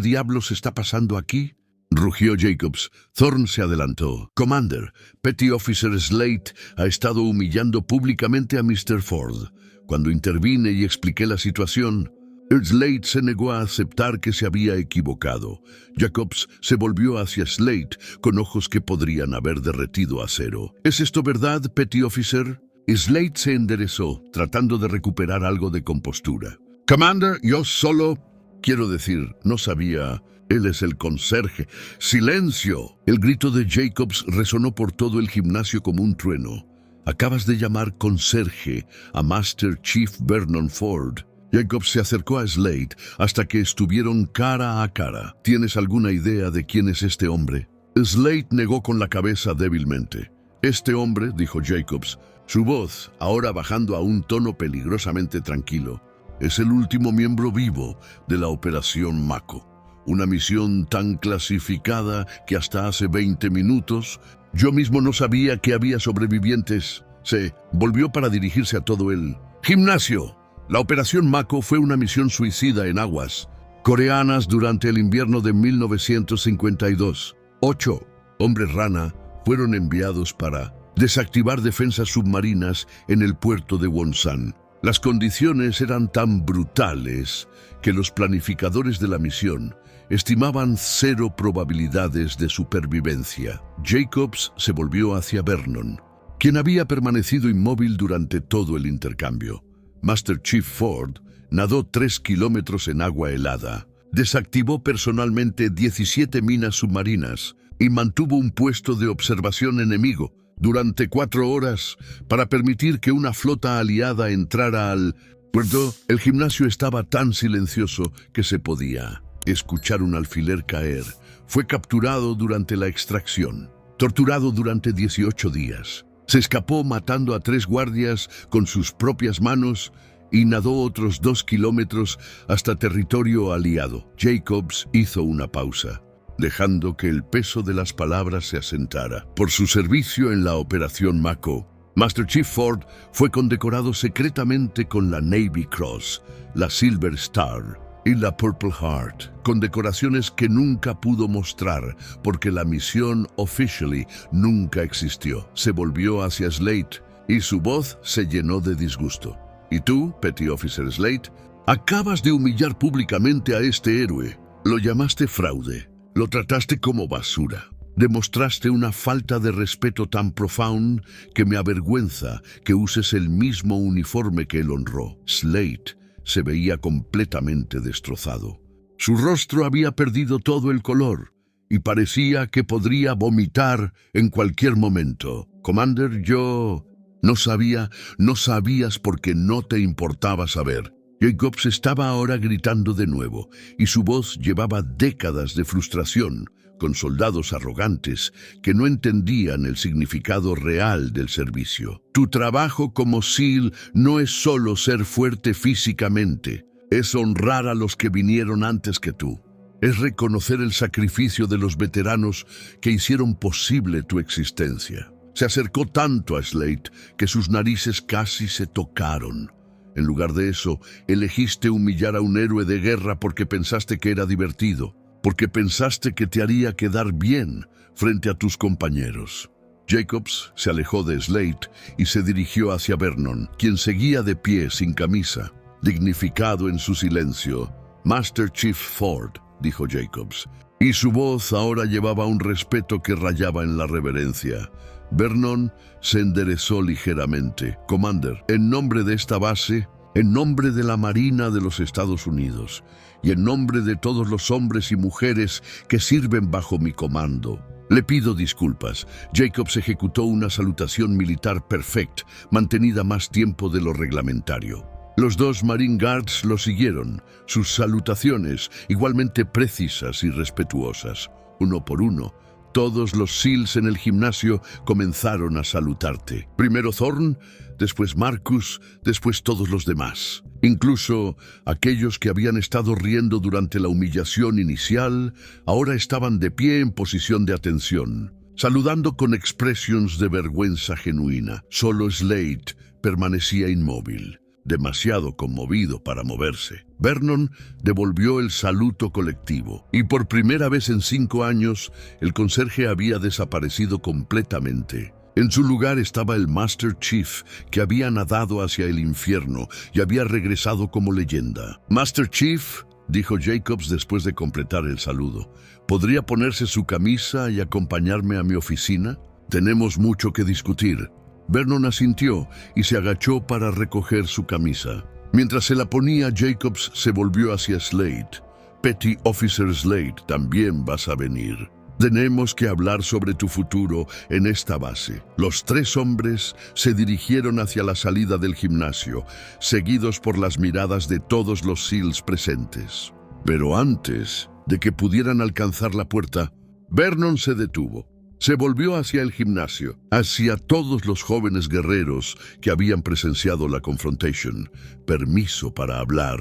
diablos está pasando aquí?, rugió Jacobs. Thorne se adelantó. «Commander, Petty Officer Slade ha estado humillando públicamente a Mr. Ford. Cuando intervine y expliqué la situación, Slade se negó a aceptar que se había equivocado. Jacobs se volvió hacia Slade con ojos que podrían haber derretido acero. ¿Es esto verdad, Petty Officer?» Slade se enderezó, tratando de recuperar algo de compostura. «Commander, yo solo... quiero decir, no sabía... Él es el conserje». «¡Silencio!». El grito de Jacobs resonó por todo el gimnasio como un trueno. «Acabas de llamar conserje a Master Chief Vernon Ford». Jacobs se acercó a Slade hasta que estuvieron cara a cara. «¿Tienes alguna idea de quién es este hombre?». Slade negó con la cabeza débilmente. «Este hombre», dijo Jacobs, su voz ahora bajando a un tono peligrosamente tranquilo, «es el último miembro vivo de la Operación Mako. Una misión tan clasificada que hasta hace 20 minutos yo mismo no sabía que había sobrevivientes». Se volvió para dirigirse a todo el gimnasio. La Operación Mako fue una misión suicida en aguas coreanas durante el invierno de 1952. 8 hombres rana fueron enviados para desactivar defensas submarinas en el puerto de Wonsan. Las condiciones eran tan brutales que los planificadores de la misión estimaban 0 probabilidades de supervivencia. Jacobs se volvió hacia Vernon, quien había permanecido inmóvil durante todo el intercambio. Master Chief Ford nadó 3 kilómetros en agua helada, desactivó personalmente 17 minas submarinas y mantuvo un puesto de observación enemigo durante 4 horas para permitir que una flota aliada entrara al puerto. El gimnasio estaba tan silencioso que se podía escuchar un alfiler caer. Fue capturado durante la extracción, torturado durante 18 días. Se escapó matando a 3 guardias con sus propias manos y nadó otros 2 kilómetros hasta territorio aliado. Jacobs hizo una pausa, dejando que el peso de las palabras se asentara. Por su servicio en la Operación Mako, Master Chief Ford fue condecorado secretamente con la Navy Cross, la Silver Star y la Purple Heart, con decoraciones que nunca pudo mostrar porque la misión officially nunca existió. Se volvió hacia Slate y su voz se llenó de disgusto. ¿Y tú, Petty Officer Slate? Acabas de humillar públicamente a este héroe. Lo llamaste fraude. Lo trataste como basura. Demostraste una falta de respeto tan profunda que me avergüenza que uses el mismo uniforme que él honró. Slate se veía completamente destrozado. Su rostro había perdido todo el color y parecía que podría vomitar en cualquier momento. Commander, yo no sabías porque no te importaba saber. Jacobs estaba ahora gritando de nuevo y su voz llevaba décadas de frustración con soldados arrogantes que no entendían el significado real del servicio. Tu trabajo como SEAL no es solo ser fuerte físicamente, es honrar a los que vinieron antes que tú. Es reconocer el sacrificio de los veteranos que hicieron posible tu existencia. Se acercó tanto a Slate que sus narices casi se tocaron. En lugar de eso, elegiste humillar a un héroe de guerra porque pensaste que era divertido, porque pensaste que te haría quedar bien frente a tus compañeros. Jacobs se alejó de Slate y se dirigió hacia Vernon, quien seguía de pie sin camisa, dignificado en su silencio. Master Chief Ford, dijo Jacobs, y su voz ahora llevaba un respeto que rayaba en la reverencia. Vernon se enderezó ligeramente. Commander, en nombre de esta base, en nombre de la Marina de los Estados Unidos y en nombre de todos los hombres y mujeres que sirven bajo mi comando, le pido disculpas. Jacobs ejecutó una salutación militar perfecta, mantenida más tiempo de lo reglamentario. Los dos Marine Guards lo siguieron, sus salutaciones igualmente precisas y respetuosas. Uno por uno, todos los SEALs en el gimnasio comenzaron a salutarte. Primero Thorne, después Marcus, después todos los demás. Incluso aquellos que habían estado riendo durante la humillación inicial, ahora estaban de pie en posición de atención, saludando con expresiones de vergüenza genuina. Solo Slate permanecía inmóvil, demasiado conmovido para moverse. Vernon devolvió el saludo colectivo, y por primera vez en 5 años, el conserje había desaparecido completamente. En su lugar estaba el Master Chief, que había nadado hacia el infierno y había regresado como leyenda. Master Chief, dijo Jacobs después de completar el saludo, ¿podría ponerse su camisa y acompañarme a mi oficina? Tenemos mucho que discutir. Vernon asintió y se agachó para recoger su camisa. Mientras se la ponía, Jacobs se volvió hacia Slate. Petty Officer Slate, también vas a venir. Tenemos que hablar sobre tu futuro en esta base. Los 3 hombres se dirigieron hacia la salida del gimnasio, seguidos por las miradas de todos los SEALs presentes. Pero antes de que pudieran alcanzar la puerta, Vernon se detuvo. Se volvió hacia el gimnasio, hacia todos los jóvenes guerreros que habían presenciado la confrontation. Permiso para hablar.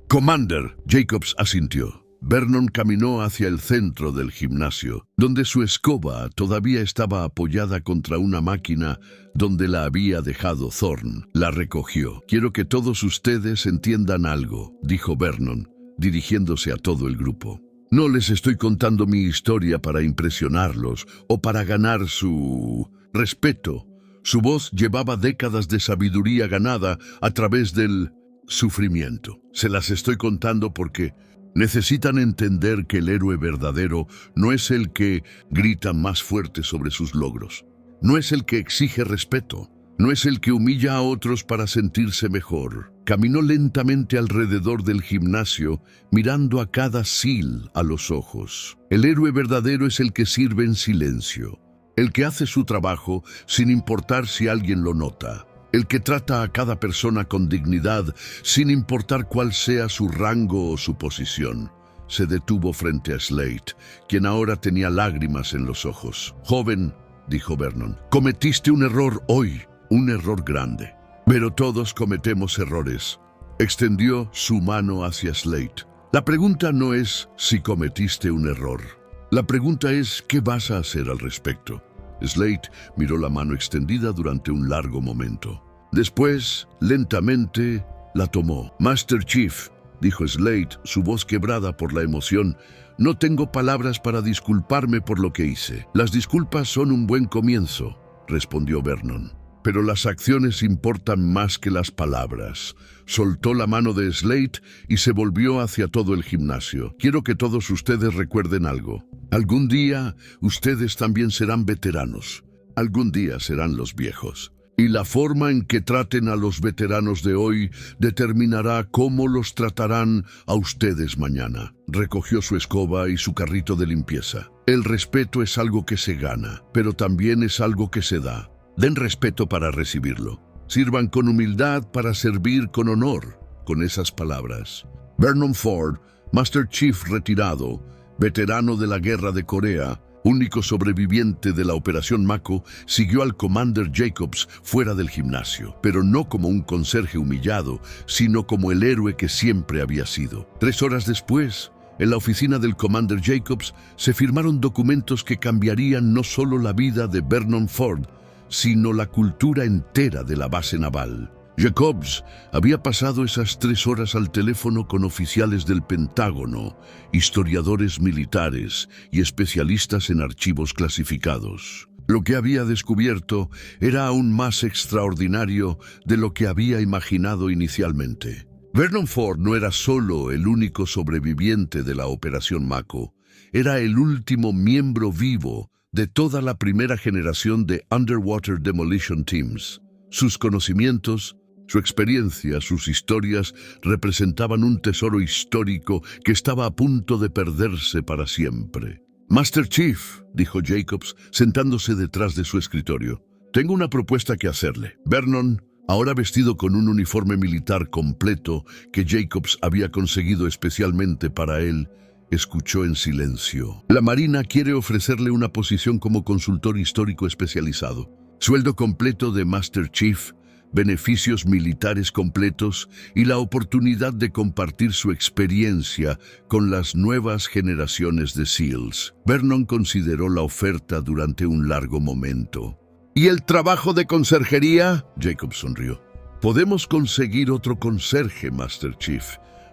Commander, Jacobs asintió. Vernon caminó hacia el centro del gimnasio, donde su escoba todavía estaba apoyada contra una máquina donde la había dejado Thorne. La recogió. Quiero que todos ustedes entiendan algo, dijo Vernon, dirigiéndose a todo el grupo. No les estoy contando mi historia para impresionarlos o para ganar su respeto. Su voz llevaba décadas de sabiduría ganada a través del sufrimiento. Se las estoy contando porque necesitan entender que el héroe verdadero no es el que grita más fuerte sobre sus logros. No es el que exige respeto. No es el que humilla a otros para sentirse mejor. Caminó lentamente alrededor del gimnasio, mirando a cada SEAL a los ojos. El héroe verdadero es el que sirve en silencio, el que hace su trabajo sin importar si alguien lo nota, el que trata a cada persona con dignidad sin importar cuál sea su rango o su posición. Se detuvo frente a Slate, quien ahora tenía lágrimas en los ojos. Joven, dijo Vernon, cometiste un error hoy. Un error grande. Pero todos cometemos errores. Extendió su mano hacia Slate. La pregunta no es si cometiste un error. La pregunta es, ¿qué vas a hacer al respecto? Slate miró la mano extendida durante un largo momento. Después, lentamente, la tomó. Master Chief, dijo Slade, su voz quebrada por la emoción. No tengo palabras para disculparme por lo que hice. Las disculpas son un buen comienzo, respondió Vernon. Pero las acciones importan más que las palabras. Soltó la mano de Slade y se volvió hacia todo el gimnasio. Quiero que todos ustedes recuerden algo. Algún día ustedes también serán veteranos. Algún día serán los viejos. Y la forma en que traten a los veteranos de hoy determinará cómo los tratarán a ustedes mañana. Recogió su escoba y su carrito de limpieza. El respeto es algo que se gana, pero también es algo que se da. Den respeto para recibirlo. Sirvan con humildad para servir con honor. Con esas palabras, Vernon Ford, Master Chief retirado, veterano de la Guerra de Corea, único sobreviviente de la Operación Mako, siguió al Commander Jacobs fuera del gimnasio, pero no como un conserje humillado, sino como el héroe que siempre había sido. 3 horas después, en la oficina del Commander Jacobs, se firmaron documentos que cambiarían no solo la vida de Vernon Ford, sino la cultura entera de la base naval. Jacobs había pasado esas 3 horas al teléfono con oficiales del Pentágono, historiadores militares y especialistas en archivos clasificados. Lo que había descubierto era aún más extraordinario de lo que había imaginado inicialmente. Vernon Ford no era solo el único sobreviviente de la Operación Mako, era el último miembro vivo de toda la primera generación de Underwater Demolition Teams. Sus conocimientos, su experiencia, sus historias representaban un tesoro histórico que estaba a punto de perderse para siempre. Master Chief, dijo Jacobs, sentándose detrás de su escritorio, tengo una propuesta que hacerle. Vernon, ahora vestido con un uniforme militar completo que Jacobs había conseguido especialmente para él, escuchó en silencio. La Marina quiere ofrecerle una posición como consultor histórico especializado. Sueldo completo de Master Chief, beneficios militares completos y la oportunidad de compartir su experiencia con las nuevas generaciones de SEALs. Vernon consideró la oferta durante un largo momento. ¿Y el trabajo de conserjería? Jacob sonrió. Podemos conseguir otro conserje, Master Chief.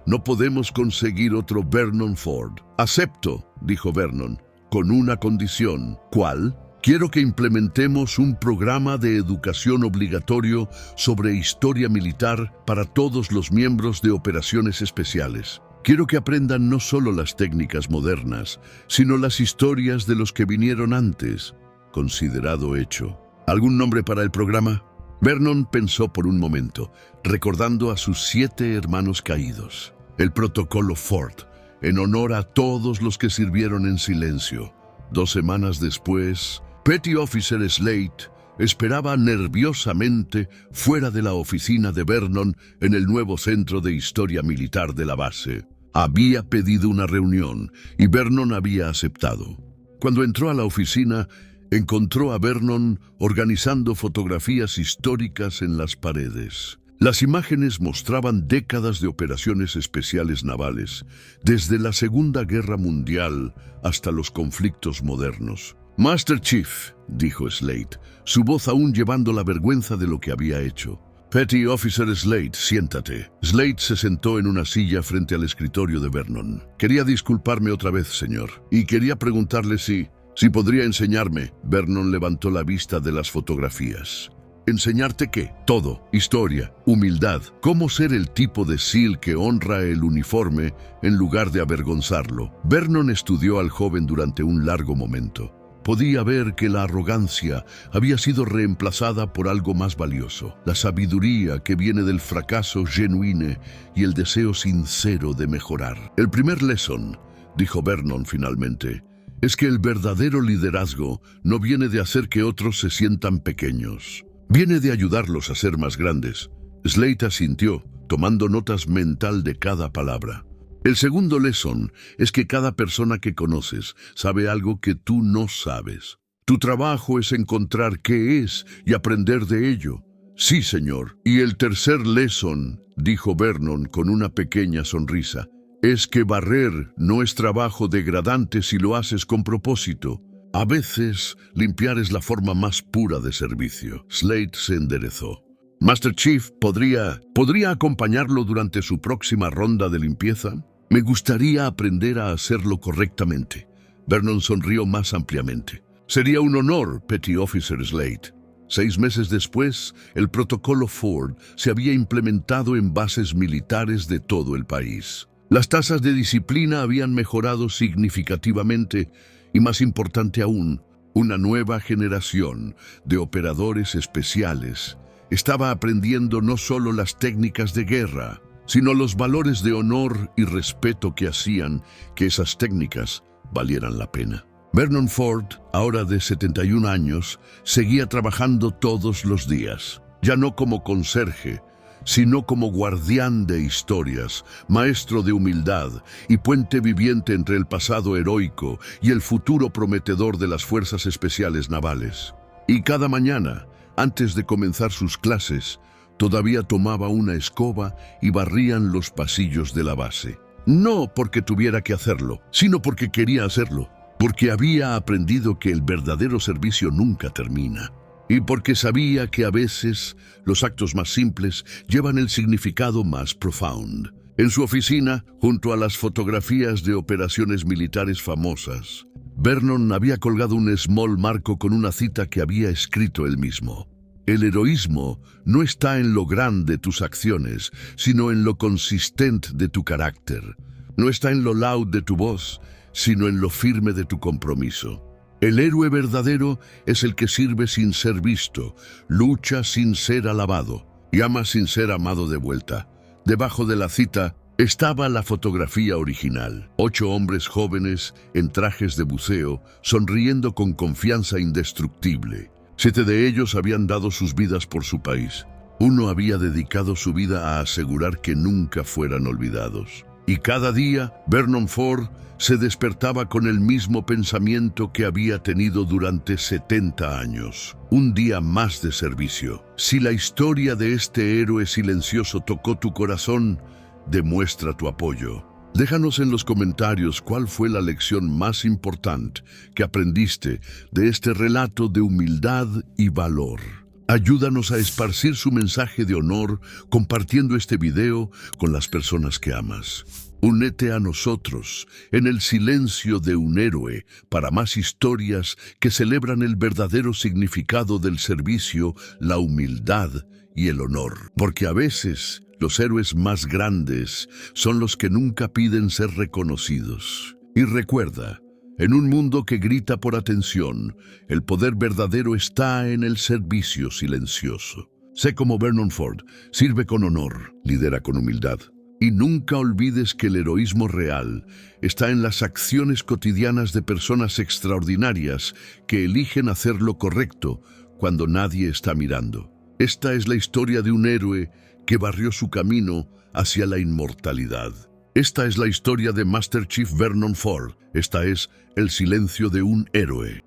No podemos conseguir otro Vernon Ford. Acepto, dijo Vernon, con una condición. ¿Cuál? Quiero que implementemos un programa de educación obligatorio sobre historia militar para todos los miembros de operaciones especiales. Quiero que aprendan no solo las técnicas modernas, sino las historias de los que vinieron antes. Considerado hecho. ¿Algún nombre para el programa? Vernon pensó por un momento, recordando a sus 7 hermanos caídos. El protocolo Ford, en honor a todos los que sirvieron en silencio. 2 semanas después, Petty Officer Slade esperaba nerviosamente fuera de la oficina de Vernon en el nuevo centro de historia militar de la base. Había pedido una reunión y Vernon había aceptado. Cuando entró a la oficina, encontró a Vernon organizando fotografías históricas en las paredes. Las imágenes mostraban décadas de operaciones especiales navales, desde la Segunda Guerra Mundial hasta los conflictos modernos. Master Chief, dijo Slade, su voz aún llevando la vergüenza de lo que había hecho. Petty Officer Slade, siéntate. Slade se sentó en una silla frente al escritorio de Vernon. Quería disculparme otra vez, señor, y quería preguntarle si podría enseñarme. Vernon levantó la vista de las fotografías. ¿Enseñarte qué? Todo. Historia, humildad, cómo ser el tipo de SEAL que honra el uniforme en lugar de avergonzarlo. Vernon estudió al joven durante un largo momento. Podía ver que la arrogancia había sido reemplazada por algo más valioso, la sabiduría que viene del fracaso genuino y el deseo sincero de mejorar. El primer lesson, dijo Vernon finalmente, es que el verdadero liderazgo no viene de hacer que otros se sientan pequeños. Viene de ayudarlos a ser más grandes. Slade asintió, tomando notas mental de cada palabra. El segundo lesson es que cada persona que conoces sabe algo que tú no sabes. Tu trabajo es encontrar qué es y aprender de ello. Sí, señor. Y el tercer lesson, dijo Vernon con una pequeña sonrisa, es que barrer no es trabajo degradante si lo haces con propósito. A veces, limpiar es la forma más pura de servicio. Slade se enderezó. Master Chief, ¿podría acompañarlo durante su próxima ronda de limpieza? Me gustaría aprender a hacerlo correctamente. Vernon sonrió más ampliamente. Sería un honor, Petty Officer Slate. 6 meses después, el protocolo Ford se había implementado en bases militares de todo el país. Las tasas de disciplina habían mejorado significativamente y, más importante aún, una nueva generación de operadores especiales estaba aprendiendo no solo las técnicas de guerra, sino los valores de honor y respeto que hacían que esas técnicas valieran la pena. Vernon Ford, ahora de 71 años, seguía trabajando todos los días, ya no como conserje, sino como guardián de historias, maestro de humildad y puente viviente entre el pasado heroico y el futuro prometedor de las Fuerzas Especiales Navales. Y cada mañana, antes de comenzar sus clases, todavía tomaba una escoba y barrían los pasillos de la base. No porque tuviera que hacerlo, sino porque quería hacerlo. Porque había aprendido que el verdadero servicio nunca termina. Y porque sabía que a veces los actos más simples llevan el significado más profundo. En su oficina, junto a las fotografías de operaciones militares famosas, Vernon había colgado un small marco con una cita que había escrito él mismo. El heroísmo no está en lo grande de tus acciones, sino en lo consistente de tu carácter. No está en lo loud de tu voz, sino en lo firme de tu compromiso. El héroe verdadero es el que sirve sin ser visto, lucha sin ser alabado y ama sin ser amado de vuelta. Debajo de la cita estaba la fotografía original. 8 hombres jóvenes en trajes de buceo, sonriendo con confianza indestructible. 7 de ellos habían dado sus vidas por su país. Uno había dedicado su vida a asegurar que nunca fueran olvidados. Y cada día, Vernon Ford se despertaba con el mismo pensamiento que había tenido durante 70 años. Un día más de servicio. Si la historia de este héroe silencioso tocó tu corazón, demuestra tu apoyo. Déjanos en los comentarios cuál fue la lección más importante que aprendiste de este relato de humildad y valor. Ayúdanos a esparcir su mensaje de honor compartiendo este video con las personas que amas. Únete a nosotros en el silencio de un héroe para más historias que celebran el verdadero significado del servicio, la humildad y el honor. Porque a veces los héroes más grandes son los que nunca piden ser reconocidos. Y recuerda, en un mundo que grita por atención, el poder verdadero está en el servicio silencioso. Sé como Vernon Ford, sirve con honor, lidera con humildad. Y nunca olvides que el heroísmo real está en las acciones cotidianas de personas extraordinarias que eligen hacer lo correcto cuando nadie está mirando. Esta es la historia de un héroe que barrió su camino hacia la inmortalidad. Esta es la historia de Master Chief Vernon Ford. Esta es el silencio de un héroe.